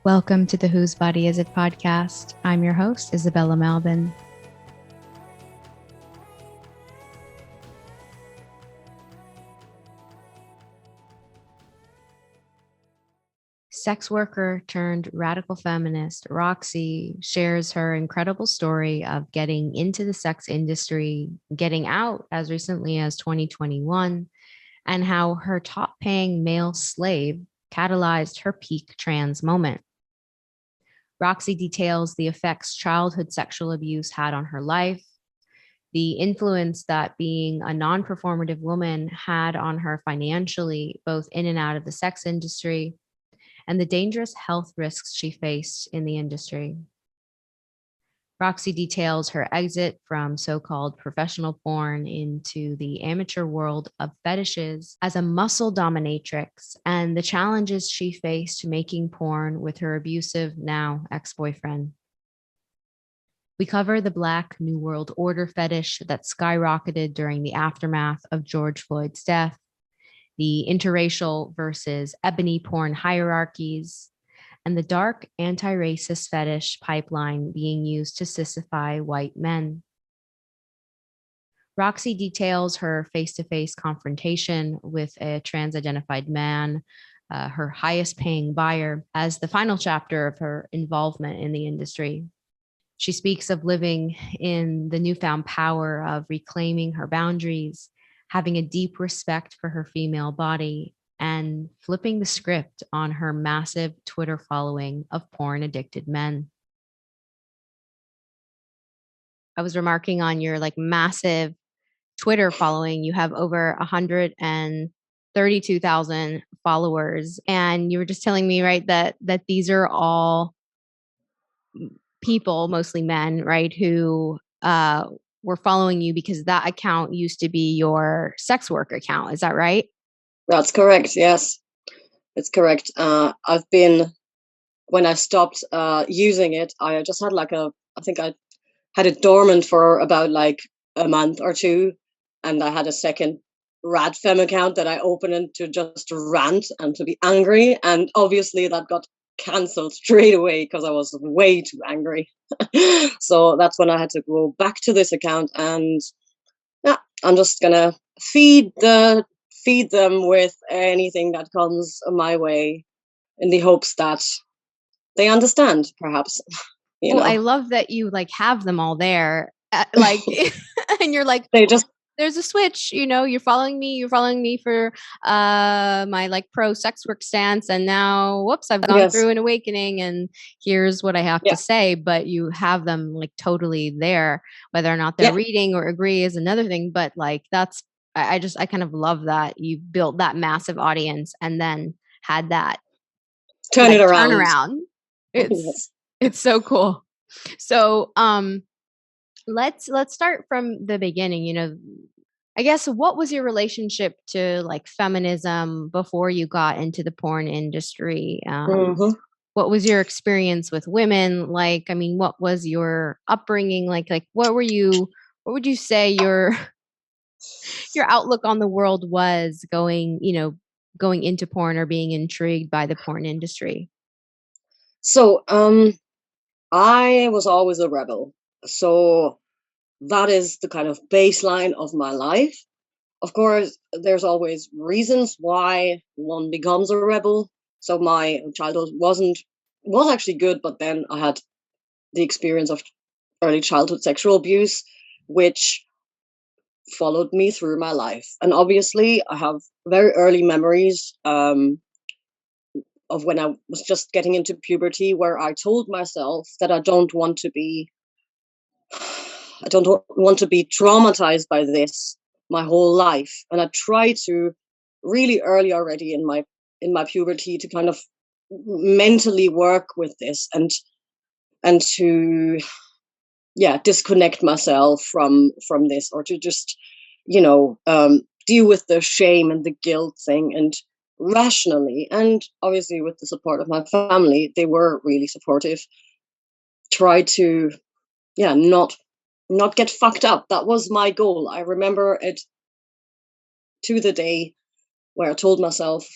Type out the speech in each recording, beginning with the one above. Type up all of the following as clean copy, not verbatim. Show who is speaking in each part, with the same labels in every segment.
Speaker 1: Welcome to the Whose Body Is It podcast. I'm your host, Isabella Malvin. Sex worker turned radical feminist Roxie shares her incredible story of getting into the sex industry, getting out as recently as 2021, and how her top paying male slave catalyzed her peak trans moment. Roxie details the effects childhood sexual abuse had on her life, the influence that being a non-performative woman had on her financially, both in and out of the sex industry, and the dangerous health risks she faced in the industry. Roxie details her exit from so-called professional porn into the amateur world of fetishes as a muscle dominatrix and the challenges she faced making porn with her abusive, now ex-boyfriend. We cover the Black New World Order fetish that skyrocketed during the aftermath of George Floyd's death, the interracial versus ebony porn hierarchies, and the dark anti-racist fetish pipeline being used to sissify white men. Roxie details her face-to-face confrontation with a trans-identified man, her highest paying buyer, as the final chapter of her involvement in the industry. She speaks of living in the newfound power of reclaiming her boundaries, having a deep respect for her female body, and flipping the script on her massive Twitter following of porn-addicted men. I was remarking on your massive Twitter following. You have over 132,000 followers, and you were just telling me, right, that these are all people, mostly men, right, who were following you because that account used to be your sex work account. Is that right?
Speaker 2: That's correct. Yes, it's correct. When I stopped using it, I just had I think I had it dormant for about a month or two. And I had a second rad fem account that I opened to just rant and to be angry. And obviously that got cancelled straight away because I was way too angry. So that's when I had to go back to this account, and yeah, I'm just gonna feed them with anything that comes my way in the hopes that they understand, perhaps.
Speaker 1: Well, I love that you have them all there, and you're like,
Speaker 2: they just
Speaker 1: there's a switch, you're following me for my pro sex work stance, and now whoops, I've gone through an awakening and here's what I have to say. But you have them totally there. Whether or not they're reading or agree is another thing, but that's I kind of love that you built that massive audience and then had that
Speaker 2: turn it around.
Speaker 1: It's so cool. So let's start from the beginning. I guess, what was your relationship to feminism before you got into the porn industry? What was your experience with women like? I mean, what was your upbringing like? What would you say your outlook on the world was going into porn or being intrigued by the porn industry?
Speaker 2: So I was always a rebel. So that is the kind of baseline of my life. Of course, there's always reasons why one becomes a rebel. So my childhood was actually good, but then I had the experience of early childhood sexual abuse, which followed me through my life. And obviously, I have very early memories of when I was just getting into puberty, where I told myself that I don't want to be traumatized by this my whole life. And I tried to really early already in my puberty to kind of mentally work with this and to disconnect myself from this, or to just deal with the shame and the guilt thing, and rationally, and obviously with the support of my family, they were really supportive, try to not get fucked up. That was my goal. I remember it to the day where I told myself,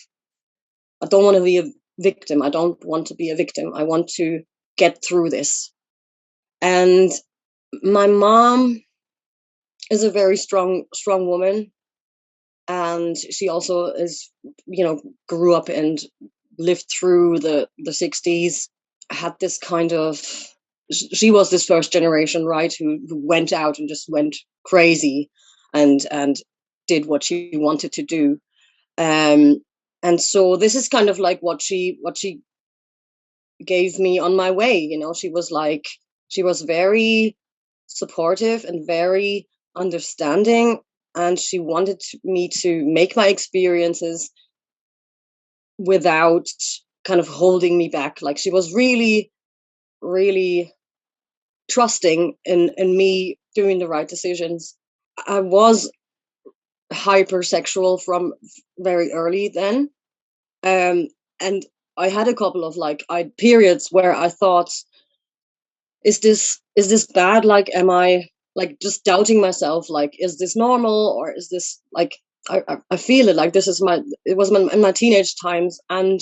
Speaker 2: I don't want to victim. I don't want to be a victim. I want to get through this. And my mom is a very strong woman, and she also is, grew up and lived through the 60s. Had this kind of, she was this first generation, right, who went out and just went crazy and did what she wanted to do. And so this is kind of like what she gave me on my way. She was very supportive and very understanding, and she wanted me to make my experiences without kind of holding me back. Like, she was really, really trusting in me doing the right decisions. I was hypersexual from very early then. And I had a couple of I periods where I thought, is this bad? Like, am I just doubting myself? Like, is this normal, or is this I feel it like this is it was in my teenage times. And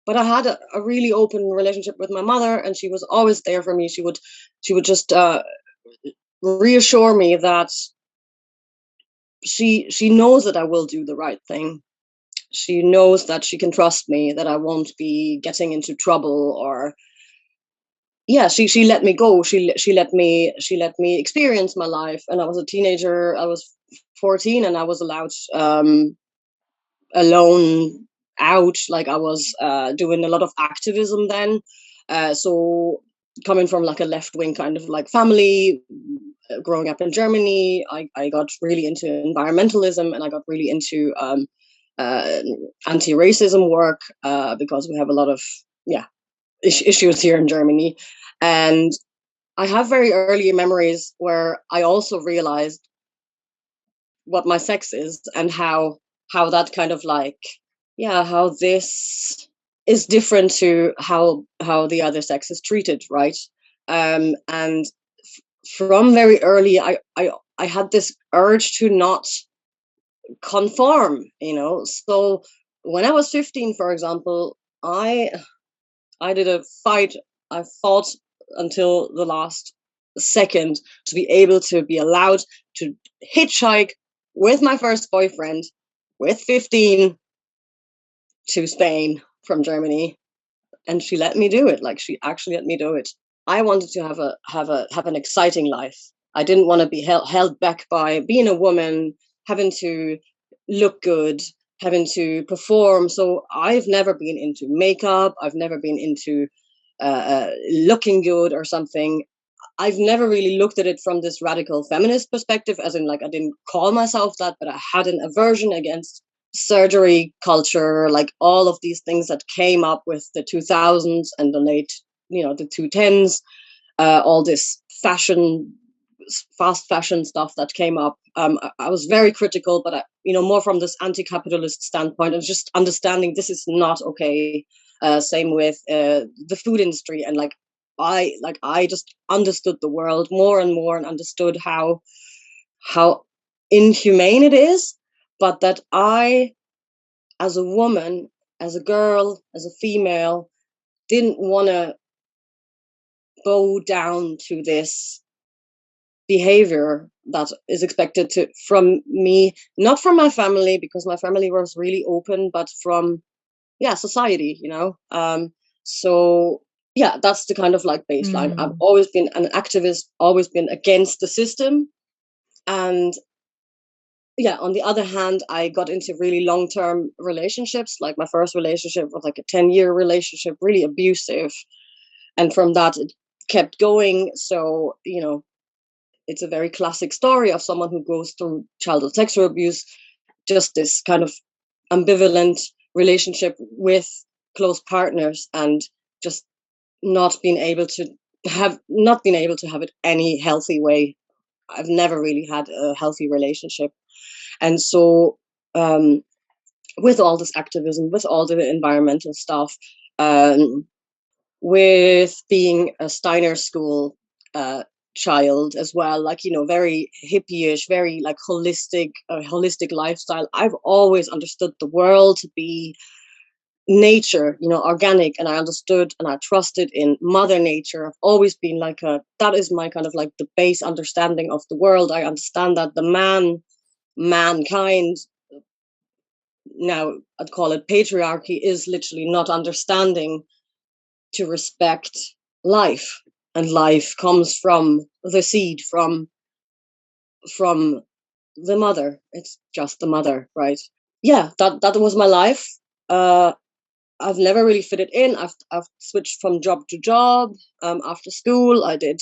Speaker 2: but I had a really open relationship with my mother, and she was always there for me. She would just reassure me that she knows that I will do the right thing. She knows that she can trust me, that I won't be getting into trouble. Or yeah, she let me go. She let me experience my life. And I was a teenager. I was 14, and I was allowed alone out. Like, I was doing a lot of activism then. So coming from a left-wing kind of family, growing up in Germany, I got really into environmentalism, and I got really into uh, anti-racism work, because we have a lot of issues here in Germany. And I have very early memories where I also realized what my sex is, and how that kind of how this is different to how the other sex is treated, right? And from very early, I had this urge to not conform, So when I was 15, for example, I did a fight. I fought until the last second to be able to be allowed to hitchhike with my first boyfriend with 15 to Spain from Germany. And she let me do it. Like, she actually let me do it. I wanted to have an exciting life. I didn't want to be held back by being a woman, having to look good, having to perform. So I've never been into makeup. I've never been into looking good or something. I've never really looked at it from this radical feminist perspective, as in, I didn't call myself that, but I had an aversion against surgery culture, like all of these things that came up with the 2000s and the late, the 2010s, all this fast fashion stuff that came up. I was very critical, but more from this anti-capitalist standpoint, and just understanding this is not okay. Same with the food industry, and I just understood the world more and more, and understood how inhumane it is, but that I, as a woman, as a girl, as a female, didn't want to bow down to this behavior that is expected from me, not from my family, because my family was really open, but from society. So yeah, that's the kind of baseline. I've always been an activist, always been against the system. And on the other hand, I got into really long-term relationships. Like, my first relationship was a 10-year relationship, really abusive, and from that it kept going. So it's a very classic story of someone who goes through childhood sexual abuse, just this kind of ambivalent relationship with close partners, and just not being able to have it any healthy way. I've never really had a healthy relationship. And so with all this activism, with all the environmental stuff, with being a Steiner school child as well, very hippie-ish, very holistic lifestyle, I've always understood the world to be nature, organic, and I understood and I trusted in Mother Nature. I've always been like that is my kind of like the base understanding of the world. I understand that mankind, now I'd call it patriarchy, is literally not understanding to respect life. And life comes from the seed, from the mother. It's just the mother, right? Yeah, that was my life. I've never really fitted in. I've switched from job to job. After school, I did.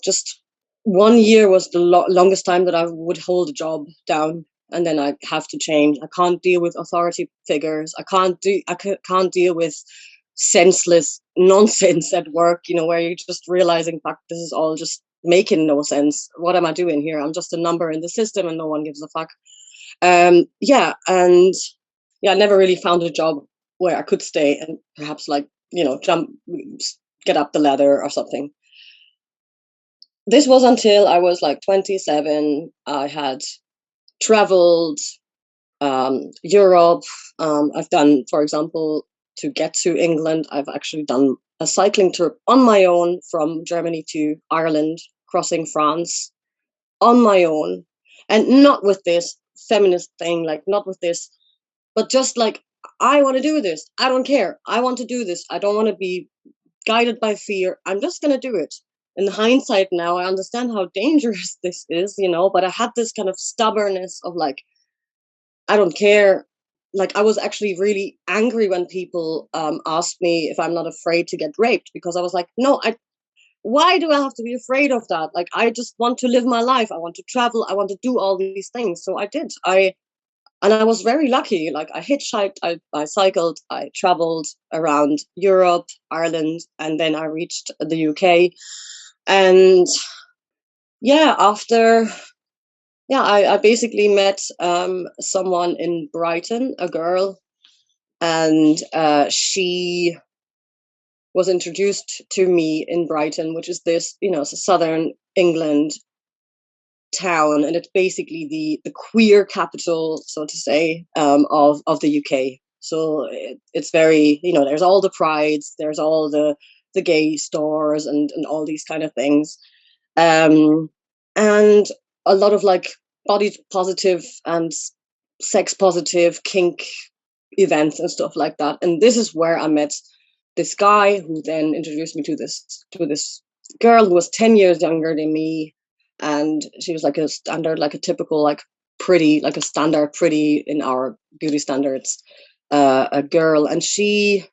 Speaker 2: Just 1 year was the longest time that I would hold a job down, and then I have to change. I can't deal with authority figures. I can't deal with senseless nonsense at work. Where you're just realizing, fuck, this is all just making no sense. What am I doing here? I'm just a number in the system, and no one gives a fuck. And I never really found a job where I could stay and perhaps jump, get up the ladder or something. This was until I was like 27. I had traveled Europe. I've done, for example, to get to England, I've actually done a cycling trip on my own from Germany to Ireland, crossing France on my own, and not with this feminist thing, not with this, but just I want to do this. I don't care. I want to do this. I don't want to be guided by fear. I'm just going to do it. In hindsight now, I understand how dangerous this is, but I had this kind of stubbornness of I don't care. I was actually really angry when people asked me if I'm not afraid to get raped, because I was like, no, why do I have to be afraid of that? I just want to live my life. I want to travel. I want to do all these things. So I did. And I was very lucky. I hitchhiked, I cycled, I traveled around Europe, Ireland, and then I reached the UK. And I basically met someone in Brighton, a girl, and she was introduced to me in Brighton, which is this, it's a southern England town, and it's basically the queer capital, so to say, of the UK. So it's very, there's all the prides, there's all the gay stores and all these kind of things, and a lot of body positive and sex positive kink events and stuff like that. And this is where I met this guy who then introduced me to this girl who was 10 years younger than me, and she was like a standard, like a typical, pretty, like a standard pretty in our beauty standards, a girl. And she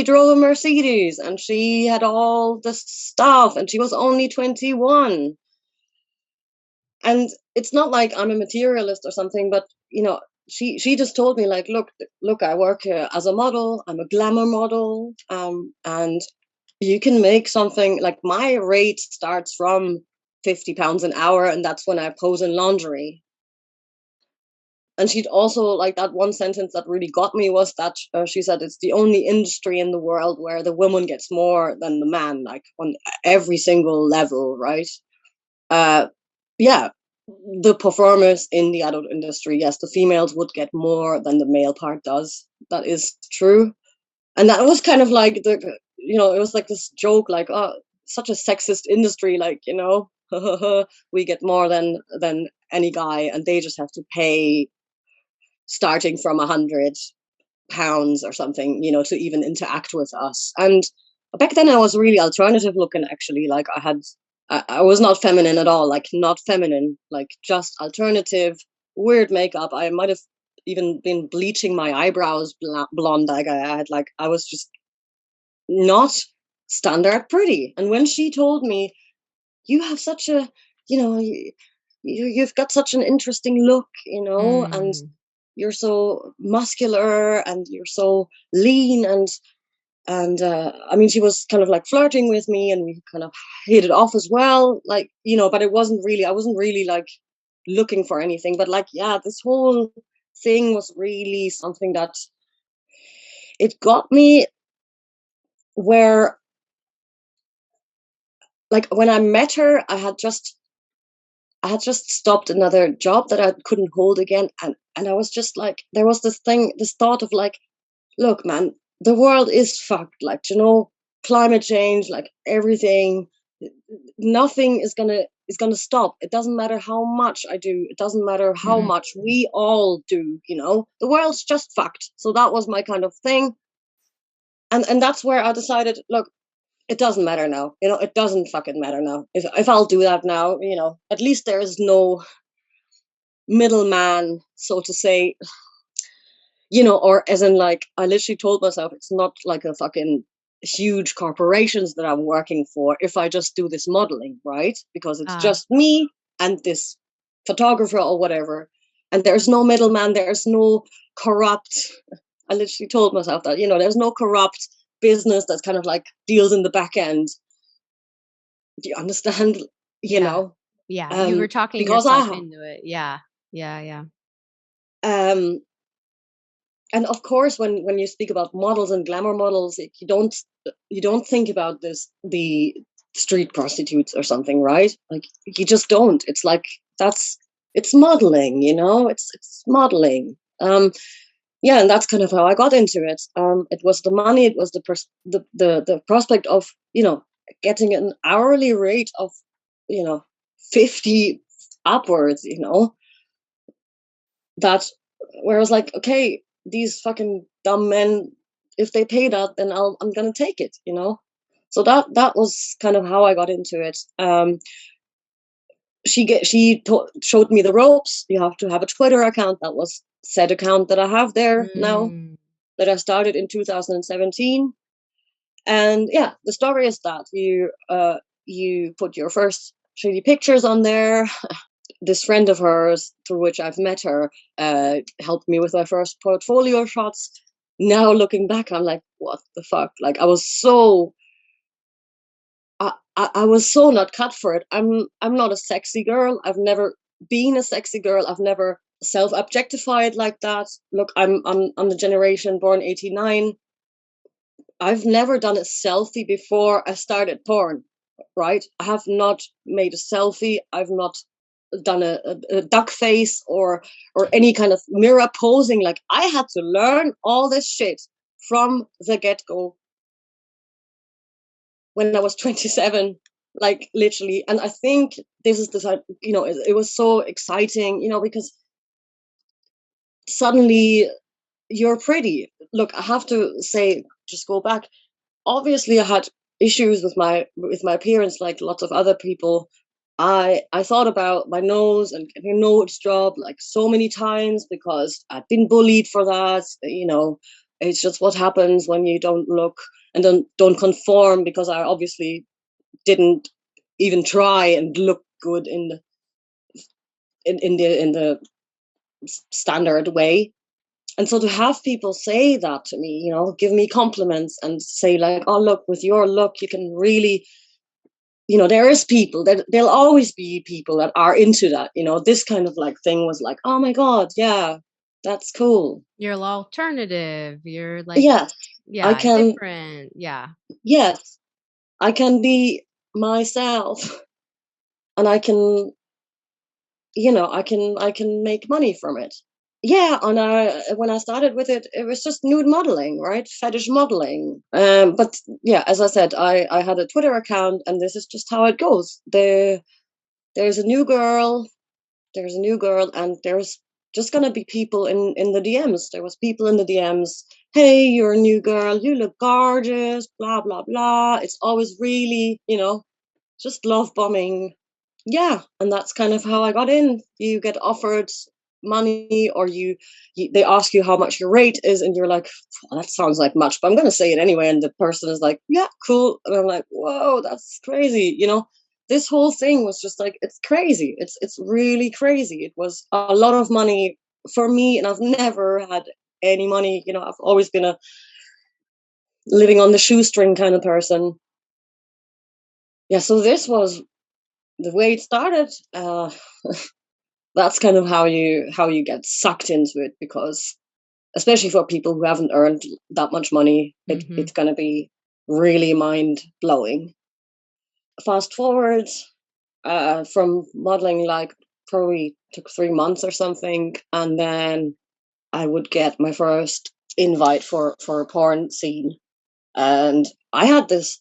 Speaker 2: drove a Mercedes, and she had all this stuff, and she was only 21. And it's not like I'm a materialist or something, but she just told me look, I work as a model. I'm a glamour model, and you can make something. My rate starts from £50 an hour, and that's when I pose in lingerie. And she'd also, that one sentence that really got me was that she said it's the only industry in the world where the woman gets more than the man, on every single level, right? Yeah, the performers in the adult industry, yes, the females would get more than the male part does. That is true. And that was kind of it was like this joke, oh, such a sexist industry, we get more than any guy, and they just have to pay starting from £100 or something, to even interact with us. And back then I was really alternative looking, actually. I was not feminine at all, not feminine, just alternative, weird makeup. I might have even been bleaching my eyebrows blonde. I was just not standard pretty. And when she told me, you have such a, you've got such an interesting look, and you're so muscular and you're so lean, and I mean, she was kind of flirting with me, and we kind of hit it off as well, but I wasn't really looking for anything, but this whole thing was really something that it got me where, when I met her, I had just stopped another job that I couldn't hold again, and I was just there was this thought of look, man, the world is fucked. Like, climate change, like everything, nothing is gonna stop. It doesn't matter how much I do. It doesn't matter how
Speaker 1: Mhm.
Speaker 2: much we all do. The world's just fucked. So that was my kind of thing, and that's where I decided, look, it doesn't matter now. It doesn't fucking matter now. If I'll do that now, at least there is no middleman, so to say, or as in, like, I literally told myself it's not like a fucking huge corporations that I'm working for if I just do this modeling, right? Because it's
Speaker 1: Ah,
Speaker 2: just me and this photographer or whatever. And there's no middleman, there's no corrupt. I literally told myself that, there's no corrupt business that's kind of like deals in the back end. Do you understand? You
Speaker 1: yeah.
Speaker 2: know?
Speaker 1: Yeah, you were talking
Speaker 2: Because I
Speaker 1: yourself
Speaker 2: have.
Speaker 1: into it. Yeah. Yeah, yeah.
Speaker 2: Um, and of course, when you speak about models and glamour models, you don't think about the street prostitutes or something, right? Like, you just don't. It's like, it's modeling, it's modeling. Yeah, and that's kind of how I got into it. It was the money, it was the prospect of getting an hourly rate of you know 50 upwards, that where I was like, okay, these fucking dumb men, if they pay that, then I'm gonna take it. So that was kind of how I got into it. Showed me the ropes. You have to have a Twitter account. That was said account that I have there now,
Speaker 1: Mm.
Speaker 2: that I started in 2017. And yeah, the story is that you put your first shitty pictures on there. This friend of hers, through which I've met her, helped me with my first portfolio shots. Now looking back, I'm like, what the fuck? Like, I was so not cut for it. I'm not a sexy girl. I've never been a sexy girl. I've never self-objectified like that. Look, I'm the generation born '89. I've never done a selfie before I started porn, right? I have not made a selfie. I've not done a duck face or any kind of mirror posing. Like, I had to learn all this shit from the get-go when I was 27, like, literally. And I think this is the time, it was so exciting, because suddenly you're pretty. Look, I have to say, just go back. Obviously, I had issues with my appearance, like lots of other people. I thought about my nose and getting a nose job like so many times because I've been bullied for that. It's just what happens when you don't look and don't conform, because I obviously didn't even try and look good in the standard way. And so to have people say that to me, give me compliments and say, like, oh, look, with your look you can really, there is people that there'll always be people that are into that. This kind of like thing was like, oh my god, yeah, that's cool.
Speaker 1: You're alternative. You're like,
Speaker 2: Yes, I
Speaker 1: yeah,
Speaker 2: can.
Speaker 1: different. Yeah.
Speaker 2: Yes, I can be myself, and I can make money from it. Yeah, and when I started with it, it was just nude modeling, right? Fetish modeling. But yeah, as I said, I had a Twitter account, and this is just how it goes. There's a new girl, and there's just gonna be people in the DMs. There was people in the DMs. Hey, you're a new girl. You look gorgeous. Blah blah blah. It's always really, just love bombing. Yeah, and that's kind of how I got in. You get offered money, or they ask you how much your rate is, and you're like, "Oh, that sounds like much, but I'm going to say it anyway." And the person is like, yeah, cool. And I'm like, whoa, that's crazy. This whole thing was just like, it's crazy. It's really crazy. It was a lot of money for me, and I've never had any money. I've always been a living on the shoestring kind of person. Yeah, so this was the way it started. That's kind of how you get sucked into it, because especially for people who haven't earned that much money,
Speaker 1: Mhm.
Speaker 2: it's going to be really mind blowing. Fast forward, from modeling, like, probably took 3 months or something, and then I would get my first invite for a porn scene. And I had this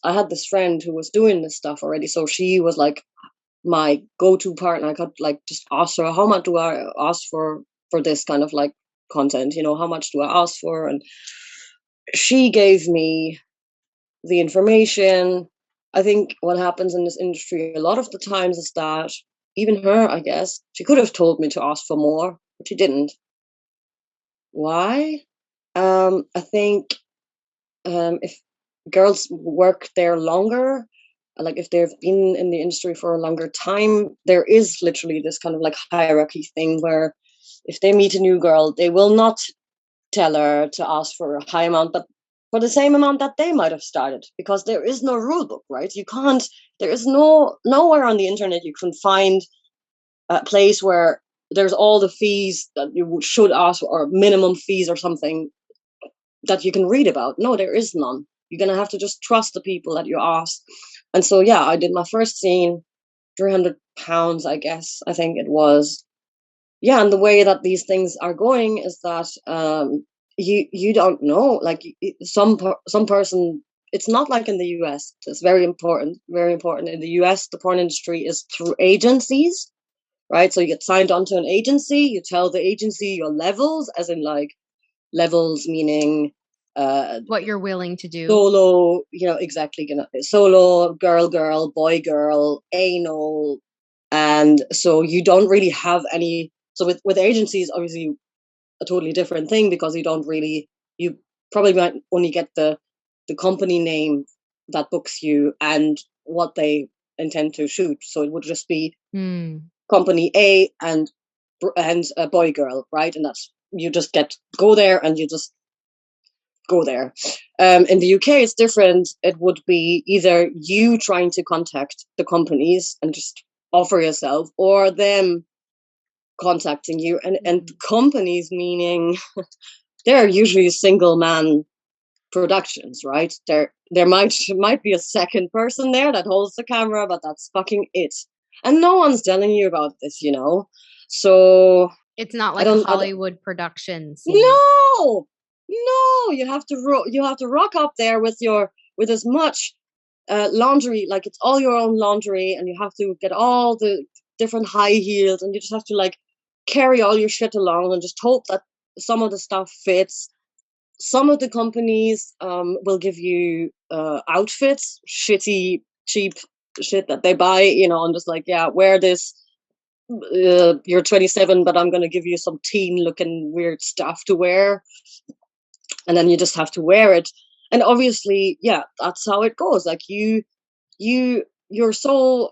Speaker 2: friend who was doing this stuff already, so she was like my go-to partner. I could like just ask her, how much do I ask for this kind of like content, you know, how much do I ask for? And she gave me the information. I think what happens in this industry a lot of the times is that even her, I guess, she could have told me to ask for more, but she didn't. Why? I think if girls work there longer, like if they've been in the industry for a longer time, there is literally this kind of like hierarchy thing where if they meet a new girl, they will not tell her to ask for a high amount, but for the same amount that they might have started, because there is no rule book, right? You can't, there is nowhere on the internet you can find a place where there's all the fees that you should ask or minimum fees or something that you can read about. No, there is none. You're gonna have to just trust the people that you ask. And so yeah, I did my first scene, £300, I guess, I think it was. Yeah, and the way that these things are going is that you don't know, like some person. It's not like in the US. It's very important, very important. In the US, the porn industry is through agencies, right? So you get signed onto an agency. You tell the agency your levels, as in like levels meaning
Speaker 1: What you're willing to do.
Speaker 2: solo, you know, exactly, you know, solo, girl, boy, girl, anal. And so you don't really have any. So with agencies, obviously a totally different thing, because you don't really, you probably might only get the company name that books you and what they intend to shoot. So it would just be company A and a boy girl, right? And that's, you just go there and you just go there. In the UK, it's different. It would be either you trying to contact the companies and just offer yourself, or them contacting you. And companies meaning they're usually single man productions, right? There might be a second person there that holds the camera, but that's fucking it. And no one's telling you about this, you know. So
Speaker 1: It's not
Speaker 2: I
Speaker 1: like a
Speaker 2: don't.
Speaker 1: Hollywood production scene.
Speaker 2: No, no, you have to rock up there with as much laundry, like it's all your own laundry, and you have to get all the different high heels, and you just have to like carry all your shit along and just hope that some of the stuff fits. Some of the companies will give you outfits, shitty, cheap shit that they buy, you know, and just like, yeah, wear this. You're 27, but I'm going to give you some teen looking weird stuff to wear, and then you just have to wear it. And obviously, yeah, that's how it goes. Like you're so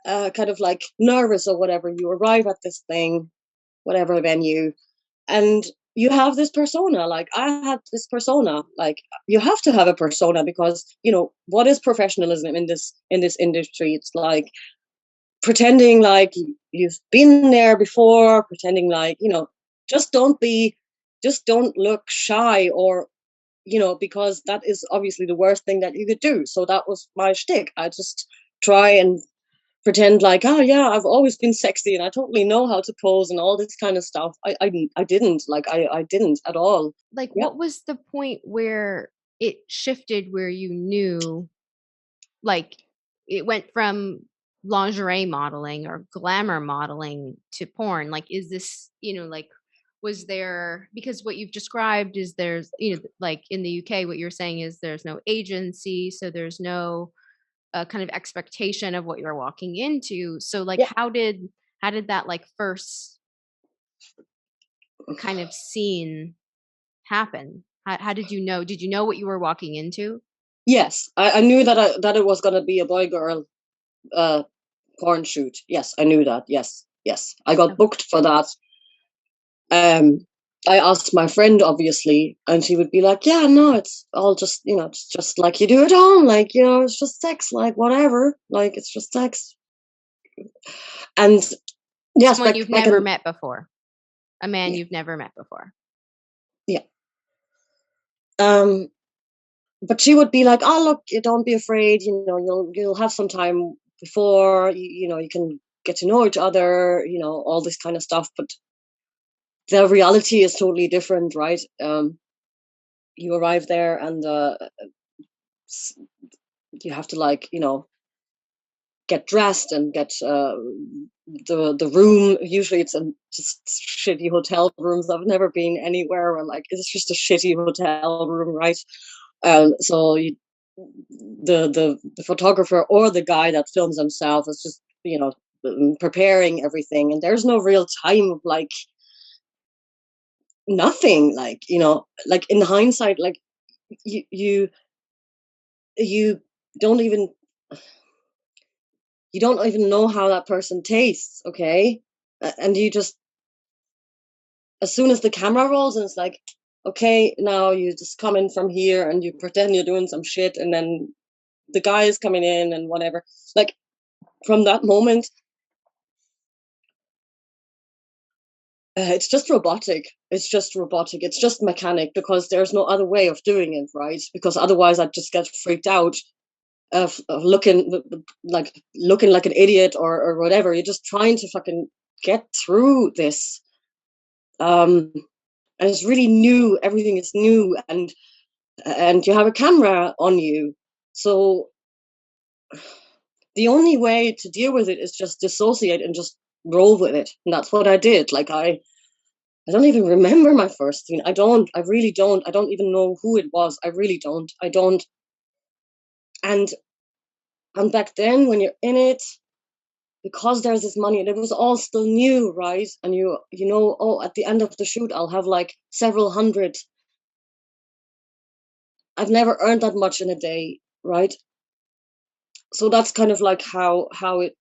Speaker 2: kind of like nervous or whatever. You arrive at this thing, whatever venue, and you have this persona. Like I had this persona. Like you have to have a persona, because you know what is professionalism in this industry. It's like pretending like you've been there before, pretending like, you know, just don't be, just don't look shy, or you know, because that is obviously the worst thing that you could do. So that was my shtick. I just try and pretend like, oh yeah, I've always been sexy and I totally know how to pose and all this kind of stuff. I didn't, like I didn't at all.
Speaker 1: Like,
Speaker 2: Yeah.
Speaker 1: what was the point where it shifted, where you knew, like, it went from lingerie modeling or glamour modeling to porn? Like, is this, like, was there, because what you've described is there's, like in the UK, what you're saying is there's no agency, so there's no kind of expectation of what you're walking into. So like,
Speaker 2: Yeah.
Speaker 1: how did that like first kind of scene happen? How did you know what you were walking into?
Speaker 2: Yes, I knew that it was gonna be a boy girl uh porn shoot. Yes, I knew that. Yes, yes. I got
Speaker 1: Okay.
Speaker 2: booked for that. Um I asked my friend, obviously, and she would be like, yeah, no, it's all just, you know, it's just like you do at home, like, you know, it's just sex, like whatever, like it's just sex. And yes,
Speaker 1: Someone you've
Speaker 2: back
Speaker 1: never
Speaker 2: in,
Speaker 1: met before, a man
Speaker 2: yeah,
Speaker 1: you've never met before.
Speaker 2: yeah. Um but she would be like, oh look, you don't be afraid, you know, you'll have some time before you know, you can get to know each other, you know, all this kind of stuff. But the reality is totally different, right? You arrive there and you have to, like, get dressed and get the room. Usually it's in just shitty hotel rooms. I've never been anywhere where, like, it's just a shitty hotel room, right? So the photographer or the guy that films himself is just, preparing everything, and there's no real time of, like, nothing, like, like, in hindsight, like, you you don't even you don't even know how that person tastes, okay? And you just, as soon as the camera rolls, and it's like, okay, now you just come in from here and you pretend you're doing some shit, and then the guy is coming in and whatever. Like, from that moment, it's just robotic. It's just robotic. It's just mechanic, because there's no other way of doing it, right? Because otherwise, I'd just get freaked out of looking like an idiot, or whatever. You're just trying to fucking get through this. And it's really new. Everything is new, and you have a camera on you. So the only way to deal with it is just dissociate and just roll with it. And that's what I did. Like, I don't even remember my first scene. I really don't. I don't even know who it was. I really don't. I don't. And back then, when you're in it, because there's this money and it was all still new, right? And oh, at the end of the shoot, I'll have like several hundred. I've never earned that much in a day, right? So that's kind of like how it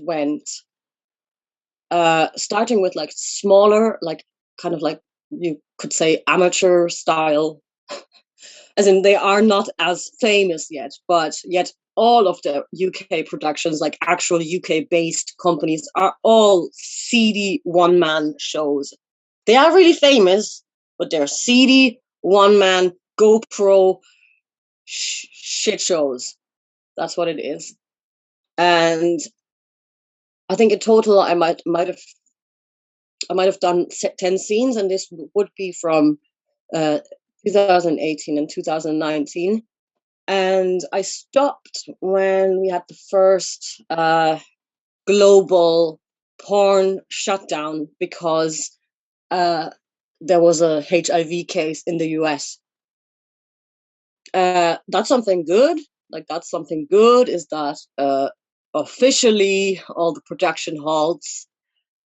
Speaker 2: went. Starting with, like, smaller, like, kind of like, you could say, amateur style, as in they are not as famous yet, but yet all of the UK productions, like actual UK based companies, are all seedy one man shows. They are really famous, but they're seedy one man GoPro shit shows. That's what it is. And I think in total I might have done 10 scenes, and this would be from uh, 2018 and 2019. And I stopped when we had the first global porn shutdown, because there was a HIV case in the US. That's something good. Like, that's something good, is that officially all the production halts,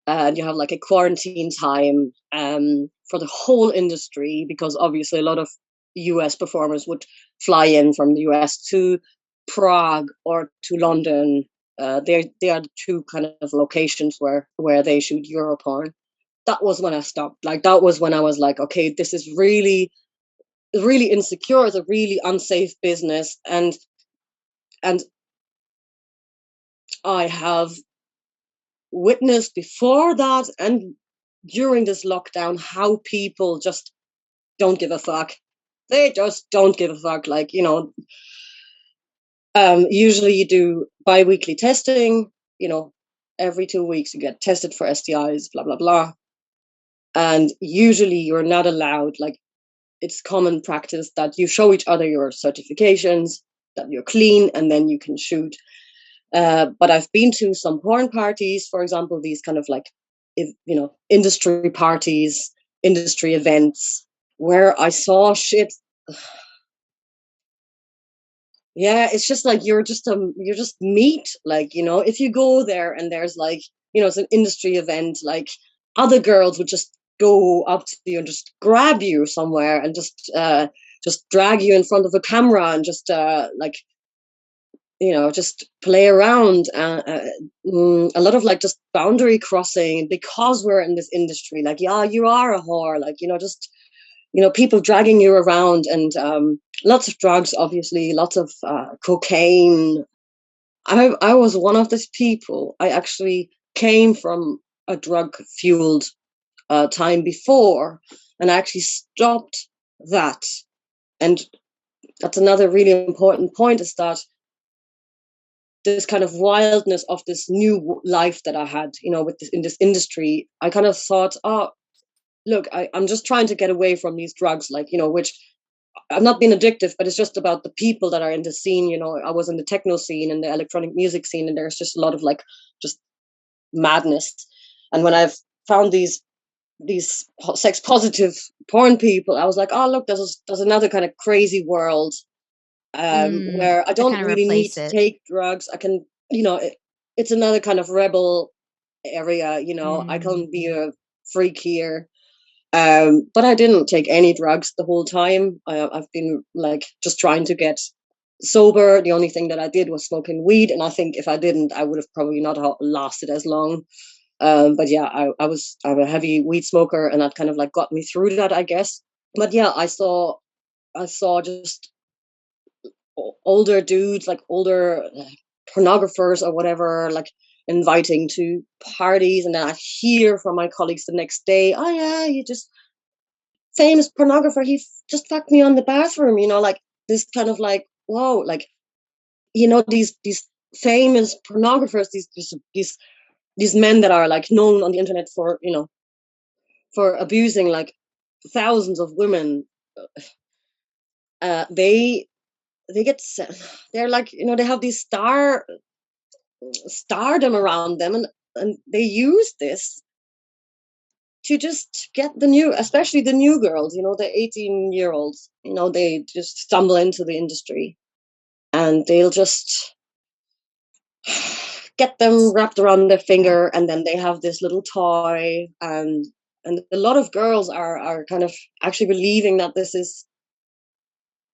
Speaker 2: and you have like a quarantine time for the whole industry, because obviously a lot of US performers would fly in from the US to Prague or to London. They are the two kind of locations where they shoot Europorn. That was when I stopped. Like, that was when I was like, okay, this is really, really insecure. It's a really unsafe business, and I have witnessed before that and during this lockdown how people just don't give a fuck. They just don't give a fuck. Like, usually you do bi-weekly testing, every 2 weeks you get tested for STIs, blah, blah, blah. And usually you're not allowed, like, it's common practice that you show each other your certifications, that you're clean, and then you can shoot. But I've been to some porn parties, for example, these kind of like, industry parties, industry events, where I saw shit. Yeah, it's just like you're just meat. Like, if you go there and there's like, it's an industry event, like, other girls would just go up to you and just grab you somewhere and just drag you in front of a camera and just like, just play around. A lot of, like, just boundary crossing, because we're in this industry. Like, yeah, you are a whore. Like, just, people dragging you around, and lots of drugs, obviously, lots of cocaine. I was one of these people. I actually came from a drug fueled time before, and I actually stopped that. And that's another really important point, is that this kind of wildness of this new life that I had, with this in this industry, I kind of thought, oh, look, I'm just trying to get away from these drugs, like, which I've not been addictive, but it's just about the people that are in the scene. I was in the techno scene and the electronic music scene, and there's just a lot of like just madness. And when I've found these sex positive porn people, I was like, oh look, there's another kind of crazy world, where I
Speaker 1: To
Speaker 2: don't
Speaker 1: kind of
Speaker 2: really need
Speaker 1: replace
Speaker 2: to
Speaker 1: it.
Speaker 2: take drugs. I can, it's another kind of rebel area. I can be a freak here. But I didn't take any drugs the whole time. I've been like just trying to get sober. The only thing that I did was smoking weed, and I think if I didn't, I would have probably not lasted as long. But yeah, I'm a heavy weed smoker, and that kind of like got me through that, I guess. But yeah, I saw just older dudes, like older pornographers or whatever, like inviting to parties, and then I hear from my colleagues the next day, oh yeah, you just famous pornographer, he just fucked me on the bathroom, like this kind of like, whoa, like, these famous pornographers, these men that are like known on the internet for abusing like thousands of women. They get they're like, they have these stardom around them, and they use this to just get the new, especially the new girls, the 18-year-olds, they just stumble into the industry, and they'll just get them wrapped around their
Speaker 1: Yeah.
Speaker 2: finger, and then they have this little toy, and a lot of girls are kind of actually believing that this is,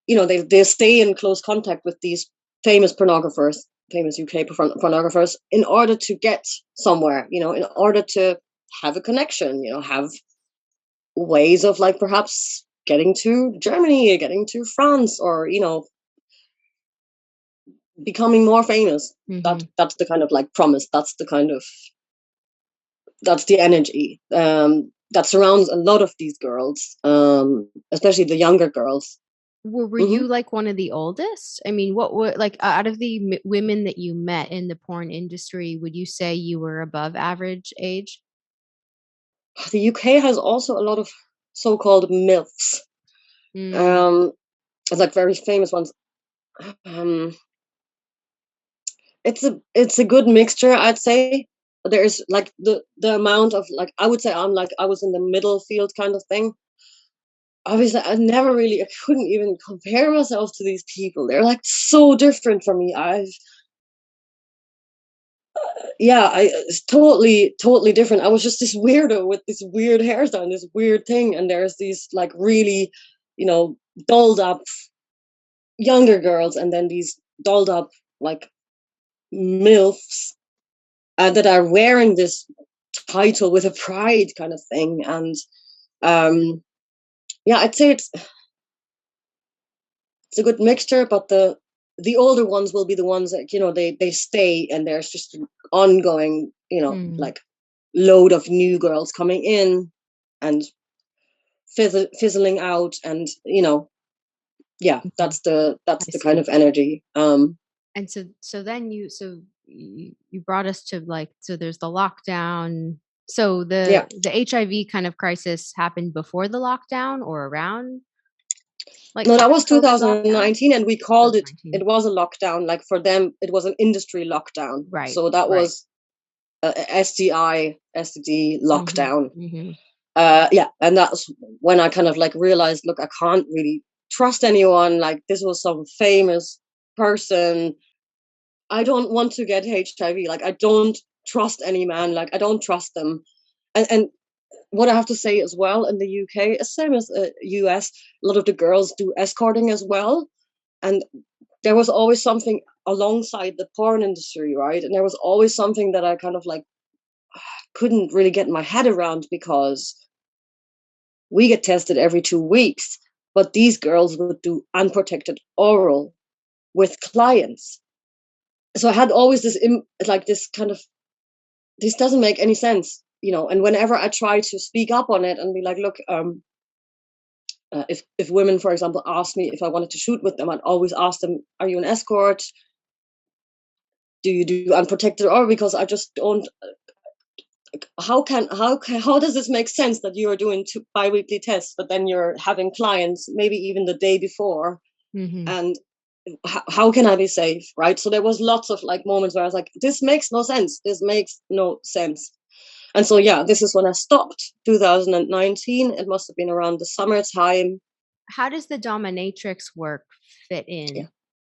Speaker 2: they stay in close contact with these famous pornographers, famous UK pornographers, in order to get somewhere, in order to have a connection, have ways of like perhaps getting to Germany, getting to France, or becoming more famous.
Speaker 1: Hmm.
Speaker 2: That's the kind of like promise. That's the energy, that surrounds a lot of these girls, especially the younger girls.
Speaker 1: Were
Speaker 2: Hmm.
Speaker 1: you like one of the oldest? I mean, what were like out of the women that you met in the porn industry, would you say you were above average age?
Speaker 2: The UK has also a lot of so-called MILFs.
Speaker 1: Mm,
Speaker 2: Um, it's like very famous ones. Um, it's a good mixture, I'd say. There's like the amount of like, I would say I was in the middle field kind of thing. Obviously, I couldn't even compare myself to these people. They're like so different from me. It's totally different. I was just this weirdo with this weird hairstyle and this weird thing, and there's these like really, you know, dolled up younger girls, and then these dolled up like milfs, that are wearing this title with a pride kind of thing. And um, yeah, I'd say it's a good mixture, but the older ones will be the ones that, they stay, and there's just an ongoing,
Speaker 1: mm,
Speaker 2: like load of new girls coming in and fizzling out, and yeah,
Speaker 1: mhm.
Speaker 2: that's
Speaker 1: I
Speaker 2: the kind
Speaker 1: see.
Speaker 2: of energy.
Speaker 1: And so then you brought us to like, so there's the lockdown. So
Speaker 2: Yeah,
Speaker 1: the HIV kind of crisis happened before the lockdown or around like
Speaker 2: no, that
Speaker 1: the
Speaker 2: was
Speaker 1: COVID lockdown?
Speaker 2: 2019, and we called it.
Speaker 1: 2019.
Speaker 2: It was a lockdown. Like for them, it was an industry lockdown.
Speaker 1: Right,
Speaker 2: So that
Speaker 1: right.
Speaker 2: was STI, STD
Speaker 1: Mhm,
Speaker 2: lockdown.
Speaker 1: mhm.
Speaker 2: Yeah, and that's when I kind of like realized, look, I can't really trust anyone. Like this was some famous person. I don't want to get HIV. Like I don't trust any man. Like I don't trust them. And what I have to say as well, in the UK, same as US, a lot of the girls do escorting as well. And there was always something alongside the porn industry, right? And there was always something that I kind of like couldn't really get my head around, because we get tested every 2 weeks, but these girls would do unprotected oral with clients. So I had always like this kind of, this doesn't make any sense, and whenever I try to speak up on it and be like, look, if women, for example, ask me if I wanted to shoot with them, I'd always ask them, are you an escort? do you do unprotected, or because I just don't, how does this make sense that you are doing 2 bi-weekly tests, but then you're having clients maybe even the day before, and how can I be safe, right? So there was lots of like moments where I was like, this makes no sense, and so yeah, this is when I stopped. 2019, it must have been around the summertime.
Speaker 1: How does the dominatrix work fit
Speaker 2: Yeah.
Speaker 1: in?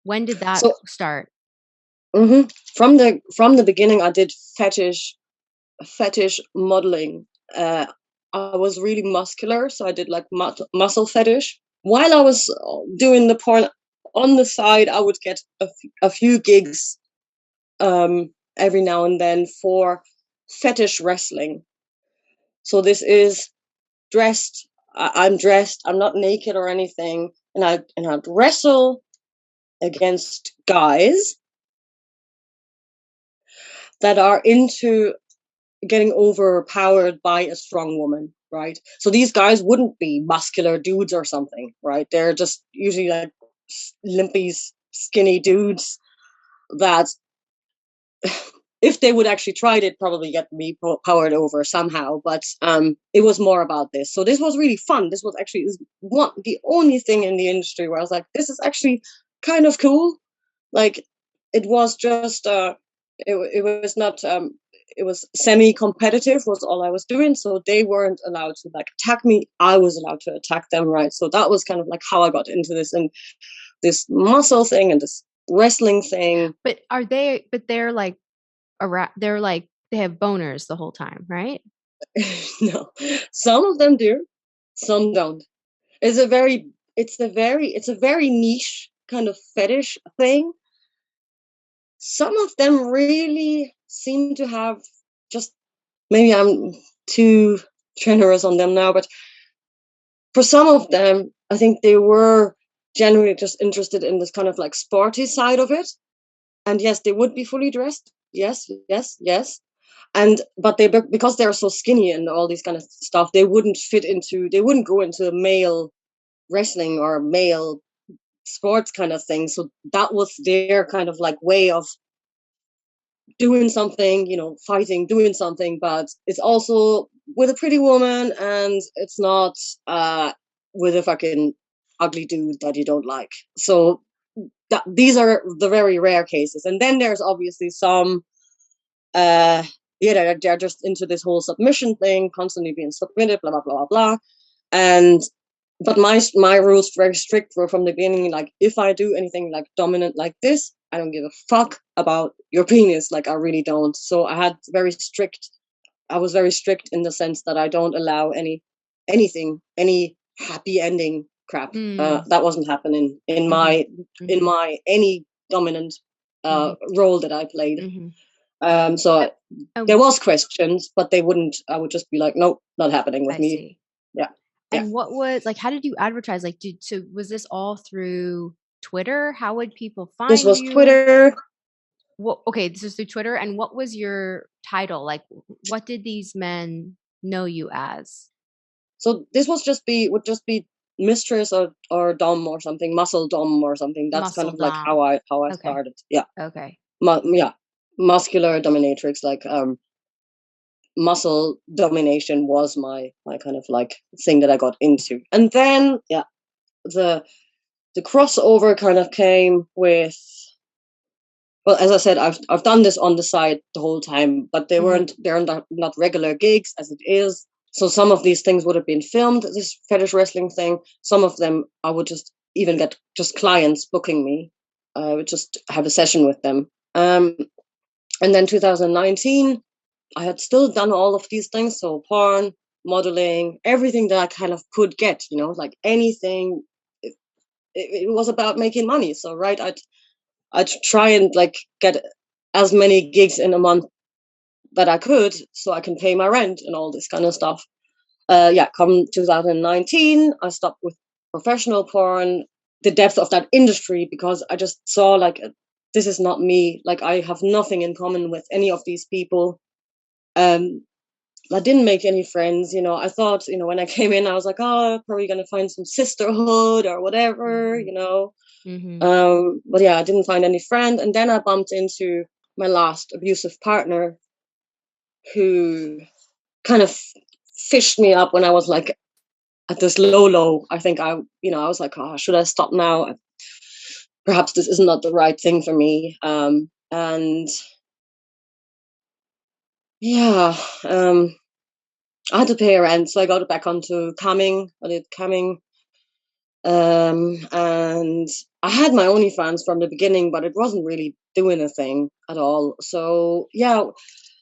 Speaker 1: When did that
Speaker 2: So
Speaker 1: start?
Speaker 2: from the beginning, I did fetish modeling. I was really muscular, so I did like muscle fetish. While I was doing the porn on the side, I would get a few gigs every now and then for fetish wrestling. So this is dressed. I'm dressed. I'm not naked or anything, and I'd wrestle against guys that are into getting overpowered by a strong woman, right? So these guys wouldn't be muscular dudes or something, right? They're just usually like limpy, skinny dudes that, if they would actually try, they'd probably get me powered over somehow. But it was more about this. So this was really fun. This was actually the only thing in the industry where I was like, this is actually kind of cool. Like, it was just it was not it was semi-competitive was all I was doing, so they weren't allowed to like attack me, I was allowed to attack them, right? So that was kind of like how I got into this, and this muscle thing and this wrestling thing.
Speaker 1: But they're like around, they're like, they have boners the whole time, right?
Speaker 2: No, some of them do, some don't. It's a very niche kind of fetish thing. Some of them really seem to have, just maybe I'm too generous on them now, but for some of them, I think they were genuinely just interested in this kind of like sporty side of it. And yes, they would be fully dressed. Yes, yes, yes. And but because they're so skinny and all these kind of stuff, they wouldn't go into male wrestling or male sports kind of thing. So that was their kind of like way of doing something, fighting, doing something, but it's also with a pretty woman, and it's not with a fucking ugly dude that you don't like. So these are the very rare cases. And then there's obviously some, they're just into this whole submission thing, constantly being submitted, blah, blah, blah, blah, blah. And but my rules very strict were from the beginning. Like, if I do anything like dominant like this, I don't give a fuck about your penis. Like, I really don't. So I was very strict in the sense that I don't allow any happy ending crap. That wasn't happening in my any dominant role that I played. So there was questions, but they wouldn't. I would just be like, nope, not happening with me.
Speaker 1: See.
Speaker 2: Yeah.
Speaker 1: And what was like, how did you advertise? Like, was this all through Twitter? How would people
Speaker 2: This
Speaker 1: find
Speaker 2: was
Speaker 1: you?
Speaker 2: Twitter.
Speaker 1: Okay, this is through Twitter. And what was your title? Like, what did these men know you as?
Speaker 2: So this would just be mistress or dom or something, muscle dom or something. That's kind
Speaker 1: Muscle
Speaker 2: of like
Speaker 1: dom.
Speaker 2: how I
Speaker 1: Okay.
Speaker 2: started. Yeah.
Speaker 1: Okay.
Speaker 2: Yeah. Muscular dominatrix, like muscle domination was my kind of like thing that I got into. And then the crossover kind of came with, well, as I said, I've done this on the side the whole time, but they're not regular gigs as it is. So some of these things would have been filmed, this fetish wrestling thing. Some of them I would just even get just clients booking me. I would just have a session with them. And then 2019, I had still done all of these things. So porn, modeling, everything that I kind of could get, like anything. It was about making money. So, right, I'd try and like get as many gigs in a month that I could so I can pay my rent and all this kind of stuff. Come 2019, I stopped with professional porn, the depth of that industry, because I just saw like, this is not me. Like, I have nothing in common with any of these people. I didn't make any friends. I thought, when I came in, I was like, oh, probably going to find some sisterhood or whatever, But yeah, I didn't find any friend. And then I bumped into my last abusive partner, who kind of fished me up when I was like at this low. I think I was like, oh, should I stop now? Perhaps this is not the right thing for me. And yeah, I had to pay rent, so I got back onto camming. I did camming, and I had my OnlyFans from the beginning, but it wasn't really doing a thing at all. So yeah,